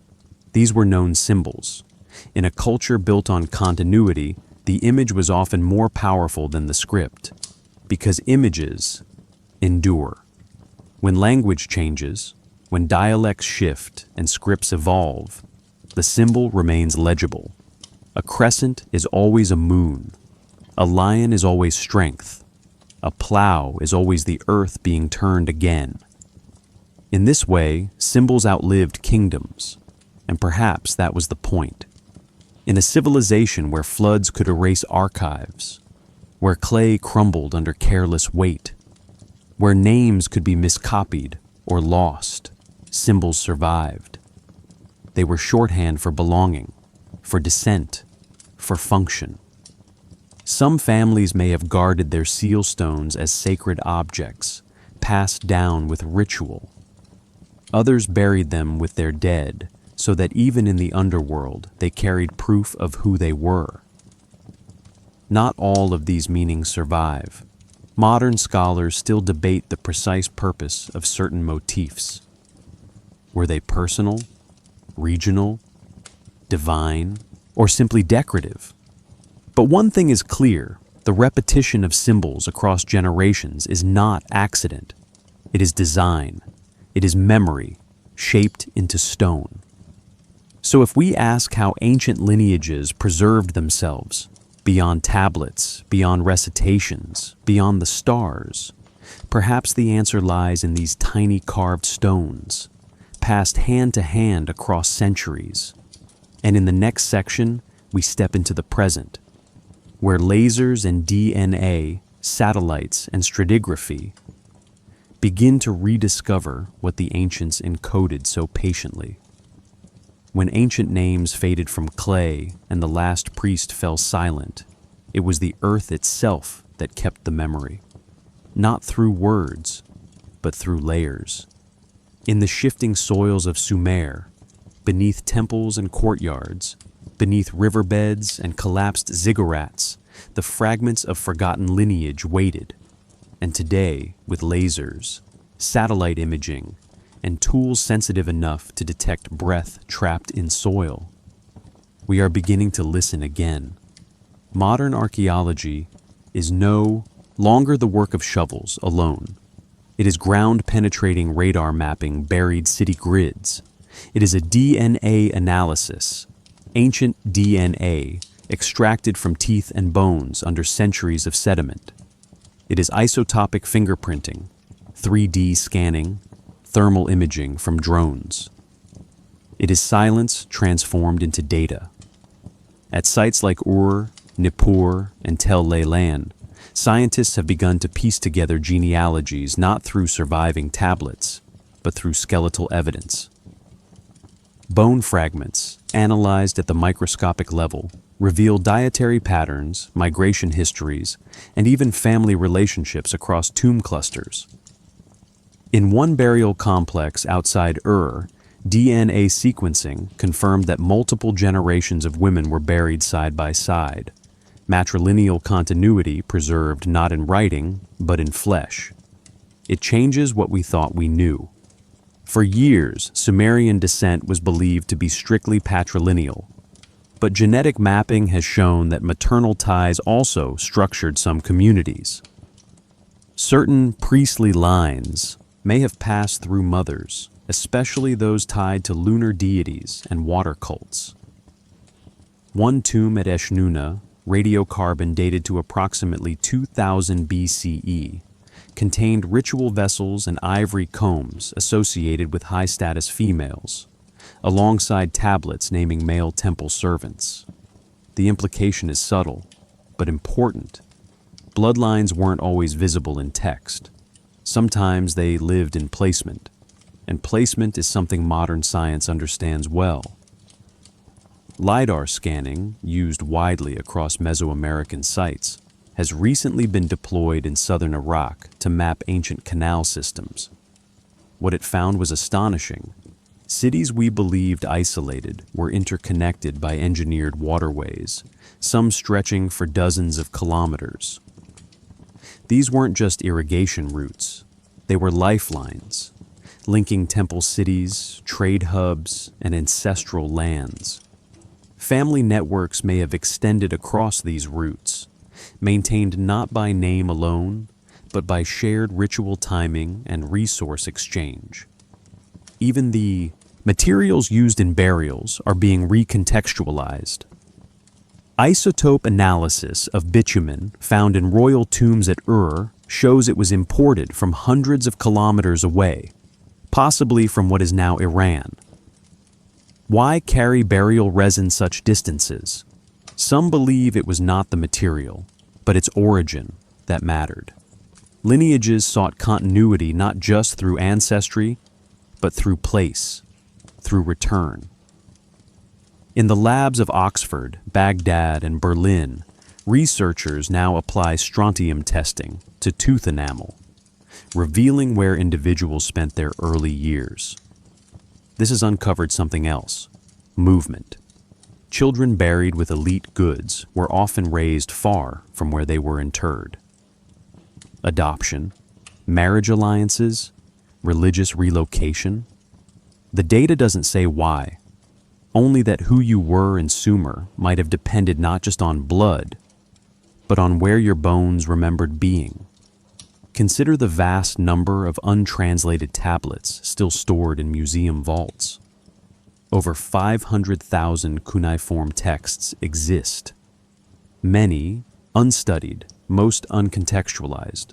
These were known symbols. In a culture built on continuity, the image was often more powerful than the script, because images endure. When language changes, when dialects shift and scripts evolve, the symbol remains legible. A crescent is always a moon. A lion is always strength. A plow is always the earth being turned again. In this way, symbols outlived kingdoms, and perhaps that was the point. In a civilization where floods could erase archives, where clay crumbled under careless weight, where names could be miscopied or lost, symbols survived. They were shorthand for belonging, for descent, for function. Some families may have guarded their seal stones as sacred objects, passed down with ritual. Others buried them with their dead, so that even in the underworld they carried proof of who they were. Not all of these meanings survive. Modern scholars still debate the precise purpose of certain motifs. Were they personal, regional, divine, or simply decorative? But one thing is clear: the repetition of symbols across generations is not accident. It is design. It is memory, shaped into stone. So if we ask how ancient lineages preserved themselves, beyond tablets, beyond recitations, beyond the stars, perhaps the answer lies in these tiny carved stones, passed hand to hand across centuries. And in the next section, we step into the present, where lasers and DNA, satellites and stratigraphy begin to rediscover what the ancients encoded so patiently. When ancient names faded from clay and the last priest fell silent, it was the earth itself that kept the memory, not through words, but through layers. In the shifting soils of Sumer, beneath temples and courtyards, beneath riverbeds and collapsed ziggurats, the fragments of forgotten lineage waited. And today, with lasers, satellite imaging, and tools sensitive enough to detect breath trapped in soil, we are beginning to listen again. Modern archaeology is no longer the work of shovels alone. It is ground-penetrating radar mapping buried city grids, It is a DNA analysis, ancient DNA extracted from teeth and bones under centuries of sediment. It is isotopic fingerprinting, 3D scanning, thermal imaging from drones. It is silence transformed into data. At sites like Ur, Nippur, and Tel Leilan, scientists have begun to piece together genealogies not through surviving tablets, but through skeletal evidence. Bone fragments, analyzed at the microscopic level, reveal dietary patterns, migration histories, and even family relationships across tomb clusters. In one burial complex outside Ur, DNA sequencing confirmed that multiple generations of women were buried side by side, matrilineal continuity preserved not in writing, but in flesh. It changes what we thought we knew. For years, Sumerian descent was believed to be strictly patrilineal, but genetic mapping has shown that maternal ties also structured some communities. Certain priestly lines may have passed through mothers, especially those tied to lunar deities and water cults. One tomb at Eshnunna, radiocarbon dated to approximately 2000 BCE, contained ritual vessels and ivory combs associated with high-status females, alongside tablets naming male temple servants. The implication is subtle, but important. Bloodlines weren't always visible in text. Sometimes they lived in placement, and placement is something modern science understands well. LiDAR scanning, used widely across Mesoamerican sites, has recently been deployed in southern Iraq to map ancient canal systems. What it found was astonishing. Cities we believed isolated were interconnected by engineered waterways, some stretching for dozens of kilometers. These weren't just irrigation routes, they were lifelines, linking temple cities, trade hubs, and ancestral lands. Family networks may have extended across these routes, maintained not by name alone, but by shared ritual timing and resource exchange. Even the materials used in burials are being recontextualized. Isotope analysis of bitumen found in royal tombs at Ur shows it was imported from hundreds of kilometers away, possibly from what is now Iran. Why carry burial resin such distances? Some believe it was not the material, but its origin that mattered. Lineages sought continuity not just through ancestry, but through place, through return. In the labs of Oxford, Baghdad, and Berlin, researchers now apply strontium testing to tooth enamel, revealing where individuals spent their early years. This has uncovered something else: movement. Children buried with elite goods were often raised far from where they were interred. Adoption, marriage alliances, religious relocation. The data doesn't say why, only that who you were in Sumer might have depended not just on blood, but on where your bones remembered being. Consider the vast number of untranslated tablets still stored in museum vaults. Over 500,000 cuneiform texts exist, many unstudied, most uncontextualized.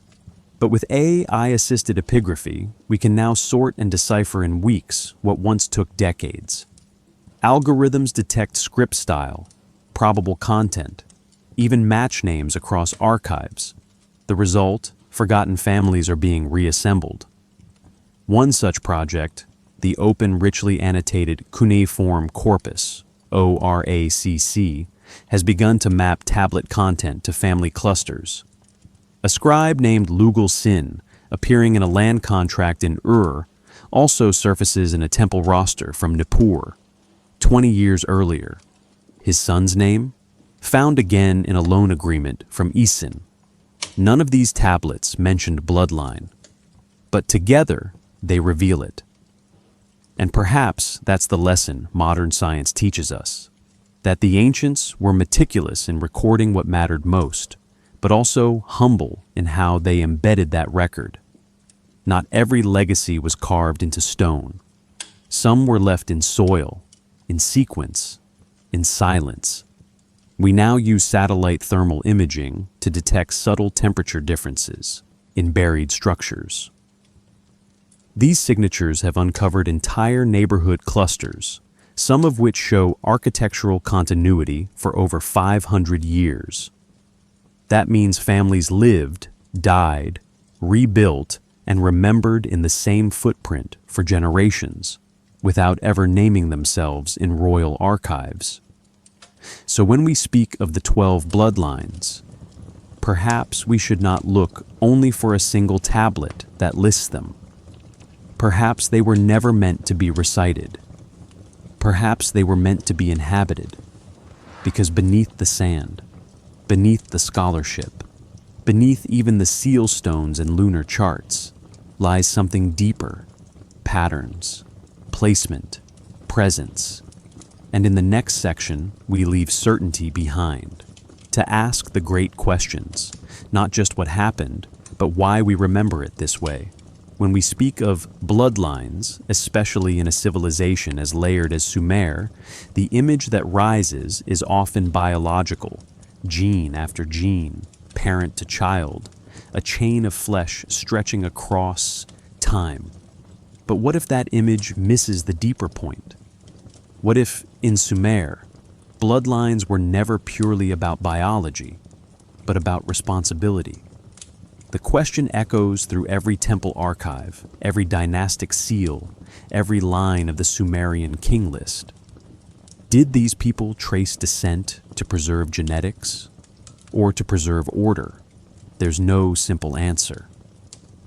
But with AI-assisted epigraphy, we can now sort and decipher in weeks what once took decades. Algorithms detect script style, probable content, even match names across archives. The result, forgotten families are being reassembled. One such project, the Open Richly Annotated Cuneiform Corpus, ORACC, has begun to map tablet content to family clusters. A scribe named Lugal Sin, appearing in a land contract in Ur, also surfaces in a temple roster from Nippur, 20 years earlier. His son's name? Found again in a loan agreement from Isin. None of these tablets mentioned bloodline, but together they reveal it. And perhaps that's the lesson modern science teaches us, that the ancients were meticulous in recording what mattered most, but also humble in how they embedded that record. Not every legacy was carved into stone. Some were left in soil, in sequence, in silence. We now use satellite thermal imaging to detect subtle temperature differences in buried structures. These signatures have uncovered entire neighborhood clusters, some of which show architectural continuity for over 500 years. That means families lived, died, rebuilt, and remembered in the same footprint for generations, without ever naming themselves in royal archives. So when we speak of the 12 bloodlines, perhaps we should not look only for a single tablet that lists them. Perhaps they were never meant to be recited. Perhaps they were meant to be inhabited, because beneath the sand, beneath the scholarship, beneath even the seal stones and lunar charts, lies something deeper: patterns, placement, presence. And in the next section, we leave certainty behind, to ask the great questions, not just what happened, but why we remember it this way. When we speak of bloodlines, especially in a civilization as layered as Sumer, the image that rises is often biological, gene after gene, parent to child, a chain of flesh stretching across time. But what if that image misses the deeper point? What if, in Sumer, bloodlines were never purely about biology, but about responsibility? The question echoes through every temple archive, every dynastic seal, every line of the Sumerian king list. Did these people trace descent to preserve genetics, or to preserve order? There's no simple answer.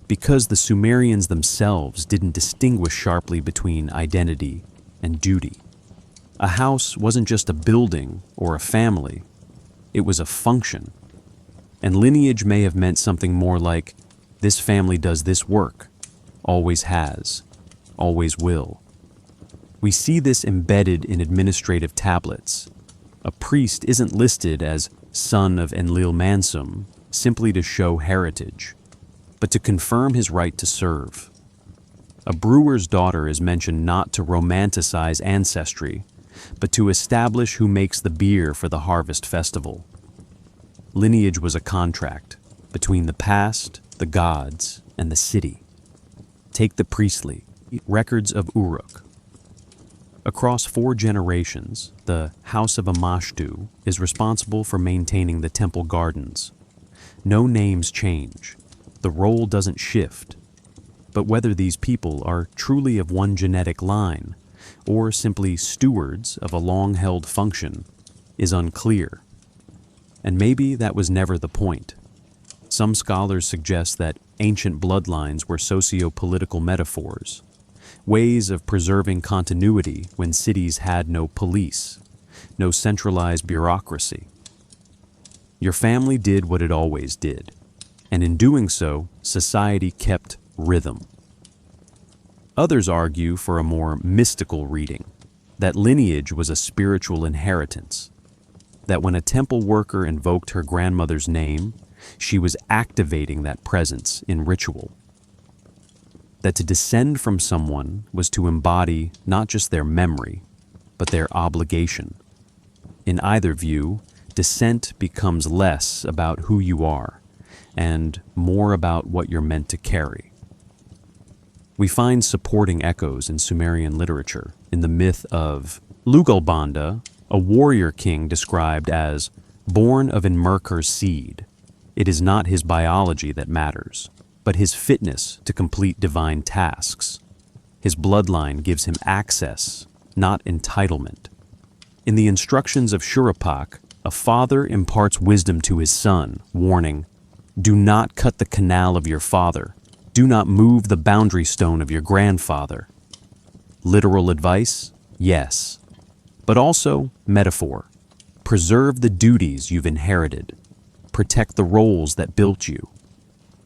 Because the Sumerians themselves didn't distinguish sharply between identity and duty. A house wasn't just a building or a family, it was a function. And lineage may have meant something more like, this family does this work, always has, always will. We see this embedded in administrative tablets. A priest isn't listed as son of Enlil Mansum simply to show heritage, but to confirm his right to serve. A brewer's daughter is mentioned not to romanticize ancestry, but to establish who makes the beer for the harvest festival. Lineage was a contract between the past, the gods, and the city. Take the priestly records of Uruk. Across 4 generations, the House of Amashtu is responsible for maintaining the temple gardens. No names change. The role doesn't shift. But whether these people are truly of one genetic line, or simply stewards of a long-held function, is unclear. And maybe that was never the point. Some scholars suggest that ancient bloodlines were socio-political metaphors, ways of preserving continuity when cities had no police, no centralized bureaucracy. Your family did what it always did, and in doing so, society kept rhythm. Others argue for a more mystical reading, that lineage was a spiritual inheritance, that when a temple worker invoked her grandmother's name, she was activating that presence in ritual. That to descend from someone was to embody not just their memory, but their obligation. In either view, descent becomes less about who you are, and more about what you're meant to carry. We find supporting echoes in Sumerian literature in the myth of Lugalbanda, a warrior king described as born of Enmerkar's seed. It is not his biology that matters, but his fitness to complete divine tasks. His bloodline gives him access, not entitlement. In the instructions of Shuruppak, a father imparts wisdom to his son, warning, "Do not cut the canal of your father. Do not move the boundary stone of your grandfather." Literal advice? Yes. But also metaphor. Preserve the duties you've inherited. Protect the roles that built you.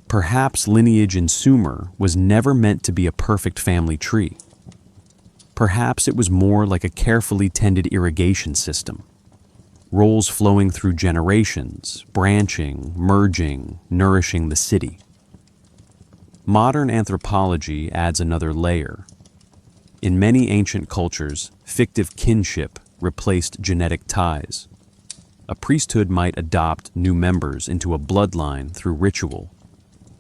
Perhaps lineage in Sumer was never meant to be a perfect family tree. Perhaps it was more like a carefully tended irrigation system. Roles flowing through generations, branching, merging, nourishing the city. Modern anthropology adds another layer. In many ancient cultures, fictive kinship replaced genetic ties. A priesthood might adopt new members into a bloodline through ritual,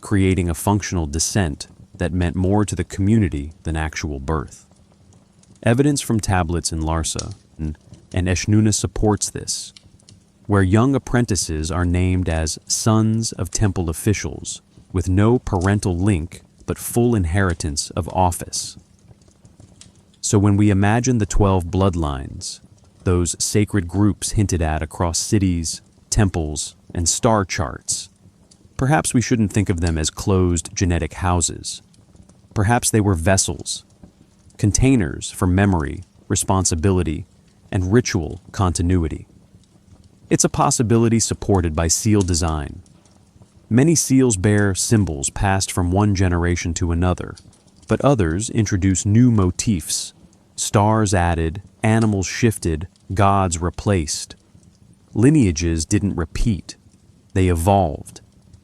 creating a functional descent that meant more to the community than actual birth. Evidence from tablets in Larsa and Eshnuna supports this, where young apprentices are named as sons of temple officials with no parental link but full inheritance of office. So when we imagine the 12 bloodlines, those sacred groups hinted at across cities, temples, and star charts, perhaps we shouldn't think of them as closed genetic houses. Perhaps they were vessels, containers for memory, responsibility, and ritual continuity. It's a possibility supported by seal design. Many seals bear symbols passed from one generation to another, but others introduce new motifs. Stars added, animals shifted, gods replaced. Lineages didn't repeat. They evolved.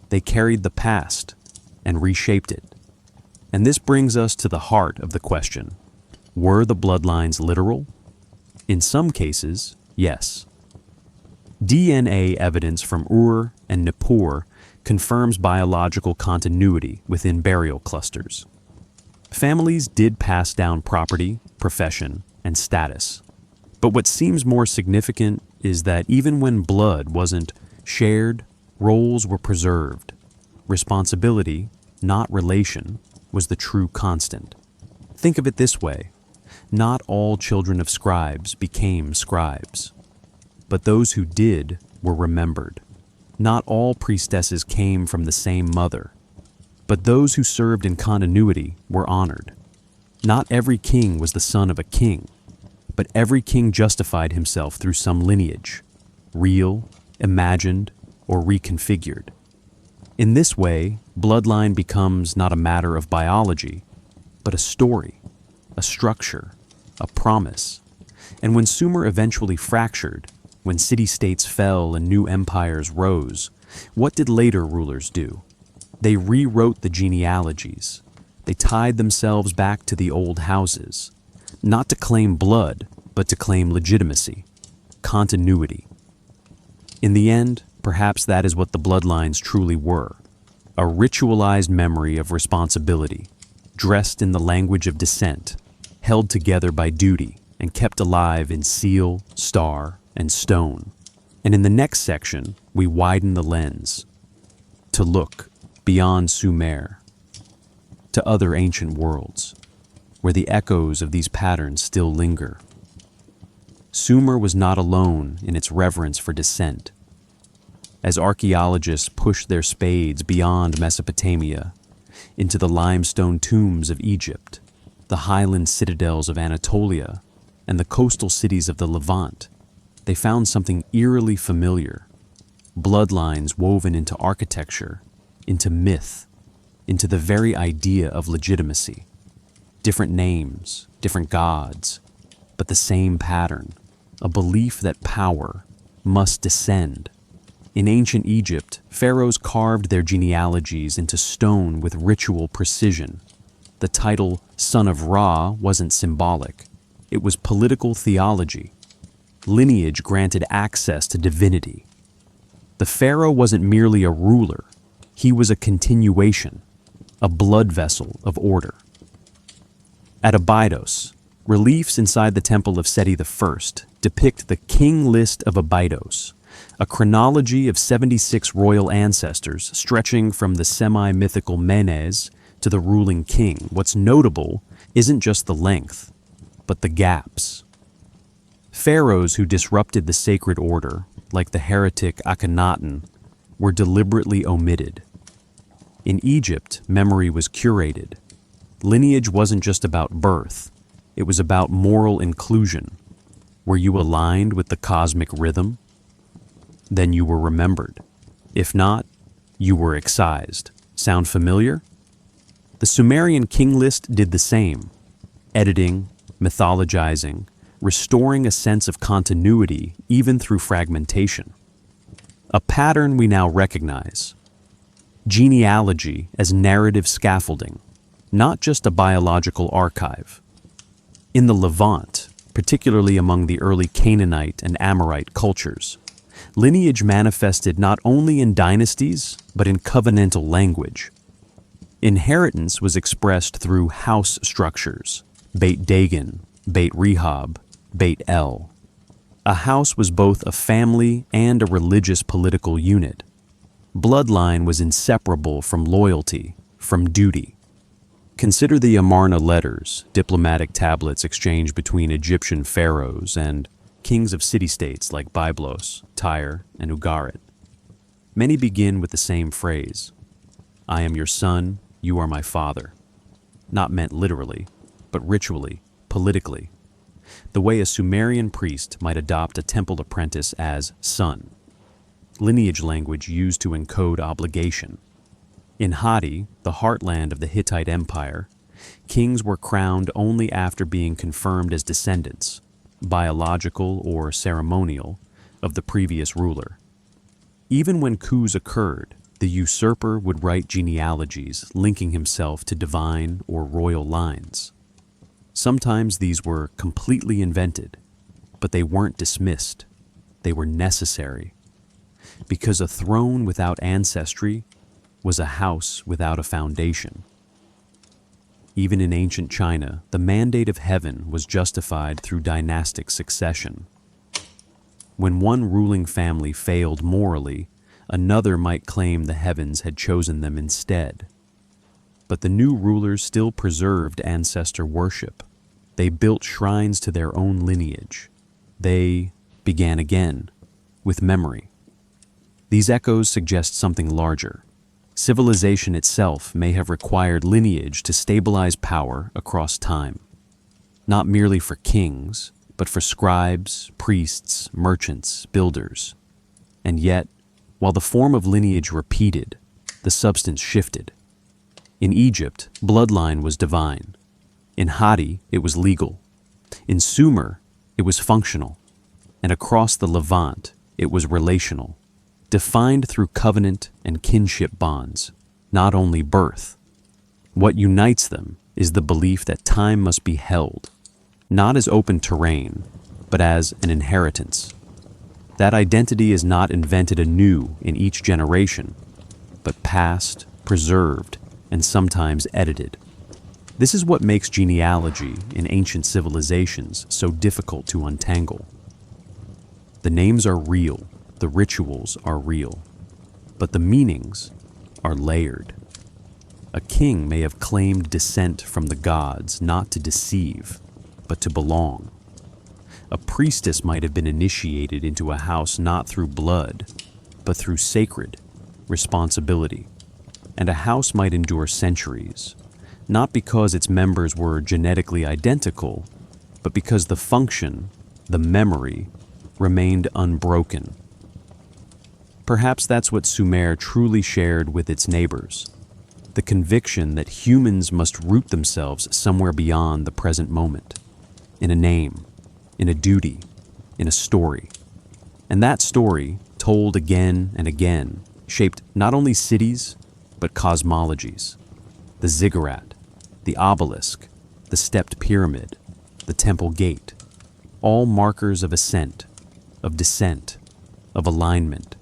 They carried the past and reshaped it. And this brings us to the heart of the question. Were the bloodlines literal? In some cases, yes. DNA evidence from Ur and Nippur confirms biological continuity within burial clusters. Families did pass down property, profession, and status. But what seems more significant is that even when blood wasn't shared, roles were preserved. Responsibility, not relation, was the true constant. Think of it this way. Not all children of scribes became scribes, but those who did were remembered. Not all priestesses came from the same mother, but those who served in continuity were honored. Not every king was the son of a king, but every king justified himself through some lineage, real, imagined, or reconfigured. In this way, bloodline becomes not a matter of biology, but a story, a structure, a promise. And when Sumer eventually fractured, when city-states fell and new empires rose, what did later rulers do? They rewrote the genealogies. They tied themselves back to the old houses, not to claim blood, but to claim legitimacy, continuity. In the end, perhaps that is what the bloodlines truly were, a ritualized memory of responsibility, dressed in the language of descent, held together by duty, and kept alive in seal, star, and stone. And in the next section, we widen the lens to look beyond Sumer, to other ancient worlds, where the echoes of these patterns still linger. Sumer was not alone in its reverence for descent. As archaeologists push their spades beyond Mesopotamia, into the limestone tombs of Egypt, the highland citadels of Anatolia, and the coastal cities of the Levant, they found something eerily familiar. Bloodlines woven into architecture, into myth, into the very idea of legitimacy. Different names, different gods, but the same pattern, a belief that power must descend. In ancient Egypt, pharaohs carved their genealogies into stone with ritual precision. The title Son of Ra wasn't symbolic. It was political theology. Lineage granted access to divinity. The pharaoh wasn't merely a ruler. He was a continuation, a blood vessel of order. At Abydos, reliefs inside the temple of Seti I depict the king list of Abydos, a chronology of 76 royal ancestors stretching from the semi-mythical Menes to the ruling king. What's notable isn't just the length, but the gaps. Pharaohs who disrupted the sacred order, like the heretic Akhenaten, were deliberately omitted. In Egypt, memory was curated. Lineage wasn't just about birth, it was about moral inclusion. Were you aligned with the cosmic rhythm? Then you were remembered. If not, you were excised. Sound familiar? The Sumerian king list did the same, editing, mythologizing, restoring a sense of continuity even through fragmentation. A pattern we now recognize. Genealogy as narrative scaffolding, not just a biological archive. In the Levant, particularly among the early Canaanite and Amorite cultures, lineage manifested not only in dynasties, but in covenantal language. Inheritance was expressed through house structures, Beit Dagon, Beit Rehob, Beit El. A house was both a family and a religious political unit. Bloodline was inseparable from loyalty, from duty. Consider the Amarna letters, diplomatic tablets exchanged between Egyptian pharaohs and kings of city-states like Byblos, Tyre, and Ugarit. Many begin with the same phrase, "I am your son, you are my father." Not meant literally, but ritually, politically. The way a Sumerian priest might adopt a temple apprentice as son. Lineage language used to encode obligation. In Hatti, the heartland of the Hittite Empire, kings were crowned only after being confirmed as descendants, biological or ceremonial, of the previous ruler. Even when coups occurred, the usurper would write genealogies linking himself to divine or royal lines. Sometimes these were completely invented, but they weren't dismissed. They were necessary. Because a throne without ancestry was a house without a foundation. Even in ancient China, the mandate of heaven was justified through dynastic succession. When one ruling family failed morally, another might claim the heavens had chosen them instead. But the new rulers still preserved ancestor worship. They built shrines to their own lineage. They began again, with memory. These echoes suggest something larger. Civilization itself may have required lineage to stabilize power across time. Not merely for kings, but for scribes, priests, merchants, builders. And yet, while the form of lineage repeated, the substance shifted. In Egypt, bloodline was divine. In Hatti, it was legal. In Sumer, it was functional. And across the Levant, it was relational, defined through covenant and kinship bonds, not only birth. What unites them is the belief that time must be held, not as open terrain, but as an inheritance. That identity is not invented anew in each generation, but passed, preserved, and sometimes edited. This is what makes genealogy in ancient civilizations so difficult to untangle. The names are real, the rituals are real, but the meanings are layered. A king may have claimed descent from the gods not to deceive, but to belong. A priestess might have been initiated into a house not through blood, but through sacred responsibility. And a house might endure centuries, not because its members were genetically identical, but because the function, the memory, remained unbroken. Perhaps that's what Sumer truly shared with its neighbors, the conviction that humans must root themselves somewhere beyond the present moment, in a name, in a duty, in a story. And that story, told again and again, shaped not only cities, but cosmologies. The ziggurat, the obelisk, the stepped pyramid, the temple gate, all markers of ascent, of descent, of alignment.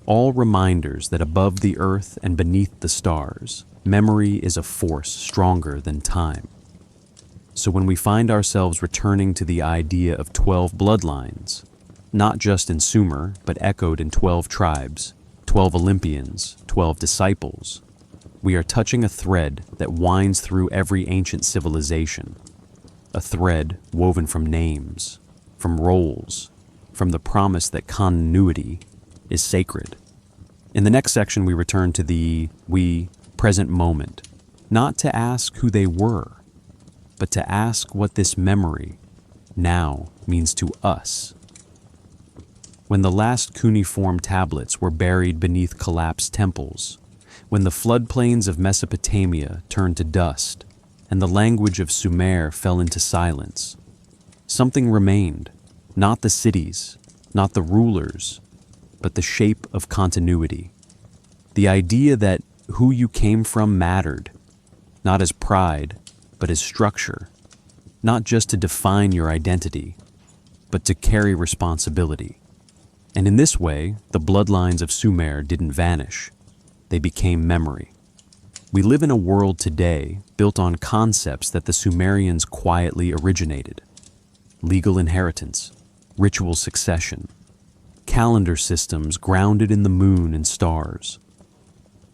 All reminders that above the earth and beneath the stars, memory is a force stronger than time. So when we find ourselves returning to the idea of 12 bloodlines, not just in Sumer, but echoed in 12 tribes, 12 Olympians, 12 disciples, we are touching a thread that winds through every ancient civilization, a thread woven from names, from roles, from the promise that continuity is sacred. In the next section, we return to the present moment, not to ask who they were, but to ask what this memory now means to us. When the last cuneiform tablets were buried beneath collapsed temples, when the floodplains of Mesopotamia turned to dust, and the language of Sumer fell into silence, something remained, not the cities, not the rulers, but the shape of continuity. The idea that who you came from mattered, not as pride, but as structure. not just to define your identity, but to carry responsibility. And in this way, the bloodlines of Sumer didn't vanish. They became memory. We live in a world today built on concepts that the Sumerians quietly originated. Legal inheritance, ritual succession, calendar systems grounded in the moon and stars.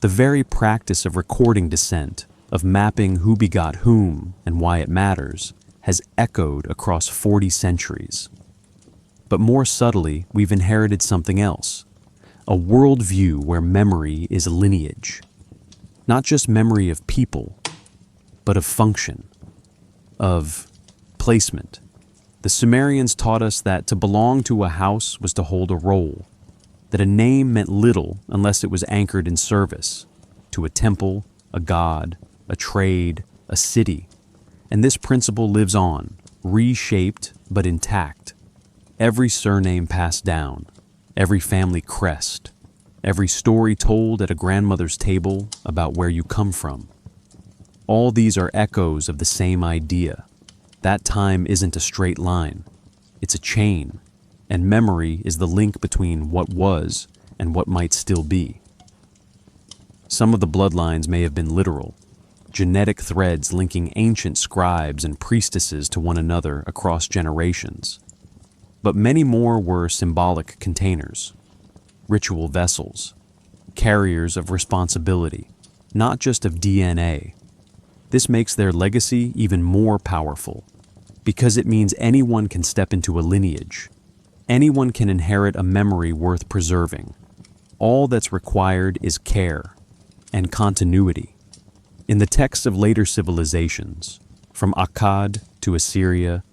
The very practice of recording descent, of mapping who begot whom and why it matters, has echoed across 40 centuries. But more subtly, we've inherited something else, a worldview where memory is lineage. Not just memory of people, but of function, of placement. The Sumerians taught us that to belong to a house was to hold a role, that a name meant little unless it was anchored in service to a temple, a god, a trade, a city. And this principle lives on, reshaped but intact. Every surname passed down, every family crest, every story told at a grandmother's table about where you come from. All these are echoes of the same idea. That time isn't a straight line. It's a chain, and memory is the link between what was and what might still be. Some of the bloodlines may have been literal, genetic threads linking ancient scribes and priestesses to one another across generations. But many more were symbolic containers, ritual vessels, carriers of responsibility, not just of DNA. This makes their legacy even more powerful, because it means anyone can step into a lineage. Anyone can inherit a memory worth preserving. All that's required is care and continuity. In the texts of later civilizations, from Akkad to Assyria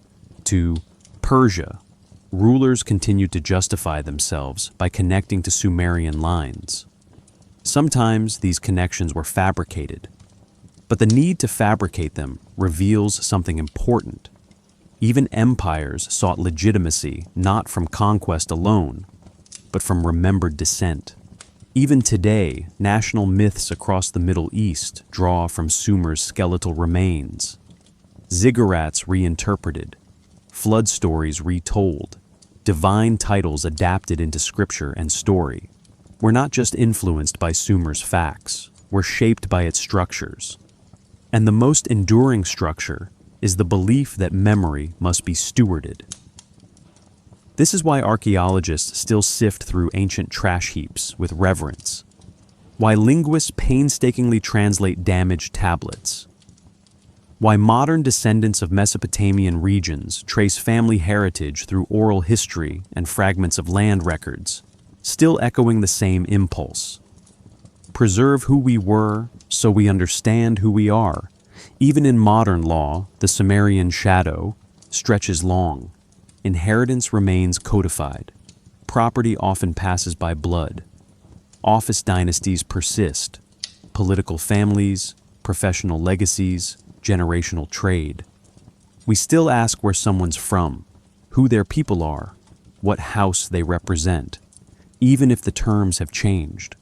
to Persia, rulers continued to justify themselves by connecting to Sumerian lines. Sometimes these connections were fabricated, but the need to fabricate them reveals something important. Even empires sought legitimacy not from conquest alone, but from remembered descent. Even today, national myths across the Middle East draw from Sumer's skeletal remains. Ziggurats reinterpreted, flood stories retold, divine titles adapted into scripture and story. We're not just influenced by Sumer's facts, we're shaped by its structures. And the most enduring structure is the belief that memory must be stewarded. This is why archaeologists still sift through ancient trash heaps with reverence, why linguists painstakingly translate damaged tablets, why modern descendants of Mesopotamian regions trace family heritage through oral history and fragments of land records, still echoing the same impulse. Preserve who we were so we understand who we are. Even in modern law, the Sumerian shadow stretches long. Inheritance remains codified. Property often passes by blood. Office dynasties persist. Political families, professional legacies, generational trade. We still ask where someone's from, who their people are, what house they represent, even if the terms have changed.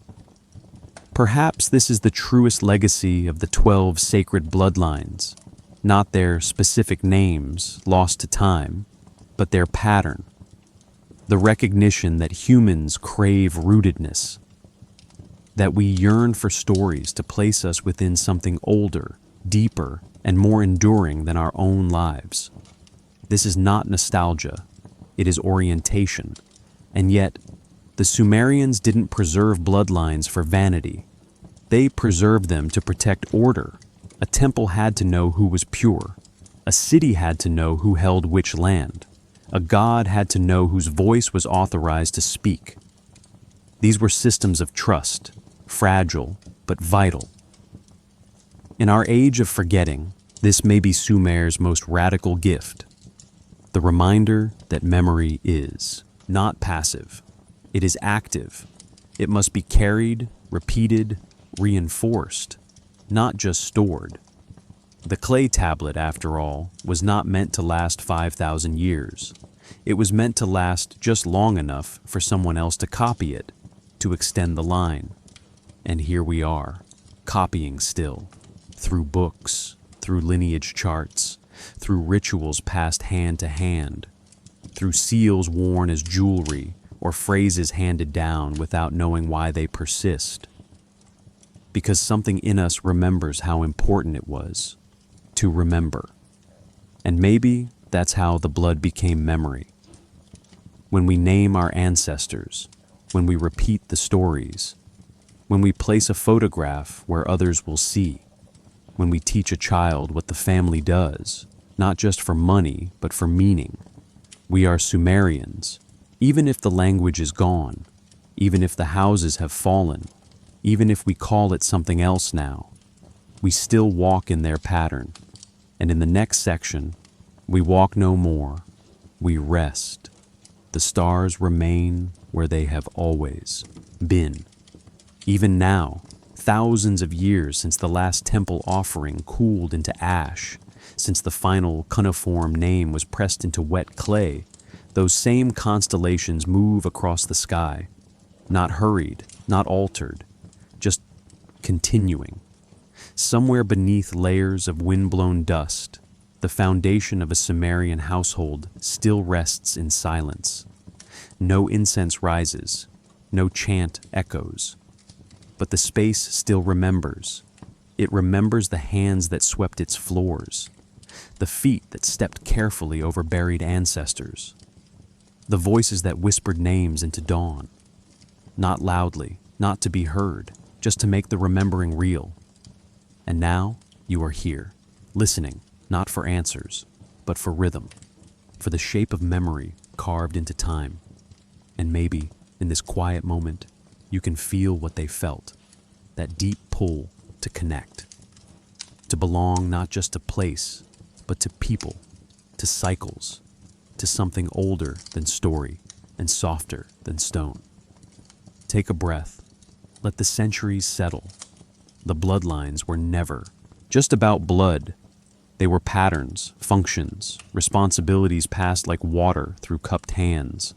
Perhaps this is the truest legacy of the 12 sacred bloodlines, not their specific names lost to time, but their pattern, the recognition that humans crave rootedness, that we yearn for stories to place us within something older, deeper, and more enduring than our own lives. This is not nostalgia, it is orientation. And yet, the Sumerians didn't preserve bloodlines for vanity. They preserved them to protect order. A temple had to know who was pure. A city had to know who held which land. A god had to know whose voice was authorized to speak. These were systems of trust, fragile but vital. In our age of forgetting, this may be Sumer's most radical gift, the reminder that memory is not passive. It is active. It must be carried, repeated, reinforced, not just stored. The clay tablet, after all, was not meant to last 5,000 years. It was meant to last just long enough for someone else to copy it, to extend the line. And here we are, copying still, through books, through lineage charts, through rituals passed hand to hand, through seals worn as jewelry or phrases handed down without knowing why they persist. Because something in us remembers how important it was to remember. And maybe that's how the blood became memory. When we name our ancestors, when we repeat the stories, when we place a photograph where others will see, when we teach a child what the family does, not just for money, but for meaning. We are Sumerians, even if the language is gone, even if the houses have fallen, even if we call it something else now. We still walk in their pattern, and in the next section, we walk no more, we rest. The stars remain where they have always been. Even now, thousands of years since the last temple offering cooled into ash, since the final cuneiform name was pressed into wet clay, those same constellations move across the sky, not hurried, not altered, just continuing. Somewhere beneath layers of wind-blown dust, the foundation of a Sumerian household still rests in silence. No incense rises, no chant echoes. But the space still remembers. It remembers the hands that swept its floors, the feet that stepped carefully over buried ancestors, the voices that whispered names into dawn. Not loudly, not to be heard, just to make the remembering real. And now you are here, listening, not for answers, but for rhythm, for the shape of memory carved into time. And maybe, in this quiet moment, you can feel what they felt, that deep pull to connect, to belong not just to place, but to people, to cycles, to something older than story and softer than stone. Take a breath. Let the centuries settle. The bloodlines were never just about blood. They were patterns, functions, responsibilities passed like water through cupped hands.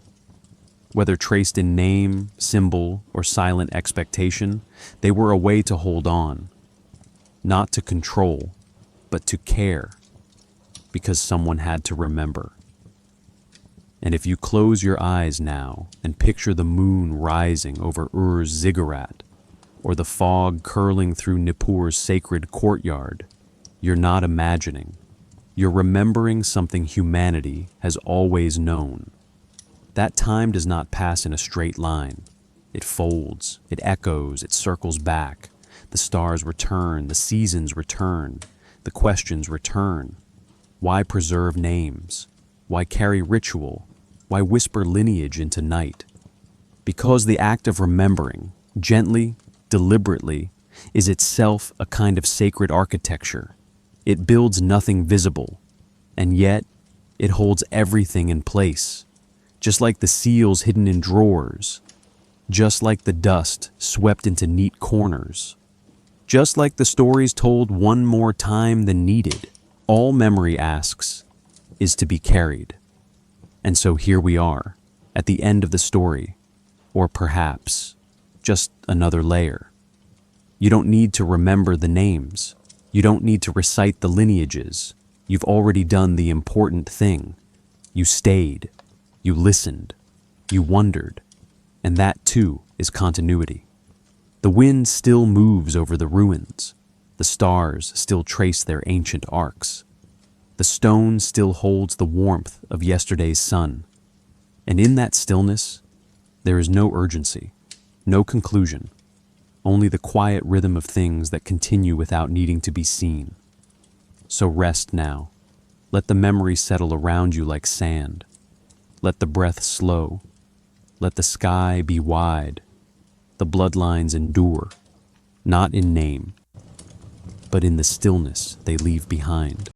Whether traced in name, symbol, or silent expectation, they were a way to hold on. Not to control, but to care. Because someone had to remember. And if you close your eyes now and picture the moon rising over Ur's ziggurat, or the fog curling through Nippur's sacred courtyard, you're not imagining. You're remembering something humanity has always known. That time does not pass in a straight line. It folds, it echoes, it circles back. The stars return, the seasons return, the questions return. Why preserve names? Why carry ritual? Why whisper lineage into night? Because the act of remembering, gently, deliberately, is itself a kind of sacred architecture. It builds nothing visible, and yet it holds everything in place. Just like the seals hidden in drawers, just like the dust swept into neat corners, just like the stories told one more time than needed. All memory asks is to be carried. And so here we are, at the end of the story, or perhaps just another layer. You don't need to remember the names. You don't need to recite the lineages. You've already done the important thing. You stayed. You listened, you wondered, and that too is continuity. The wind still moves over the ruins. The stars still trace their ancient arcs. The stone still holds the warmth of yesterday's sun. And in that stillness, there is no urgency, no conclusion, only the quiet rhythm of things that continue without needing to be seen. So rest now. Let the memory settle around you like sand. Let the breath slow. Let the sky be wide. The bloodlines endure, not in name, but in the stillness they leave behind.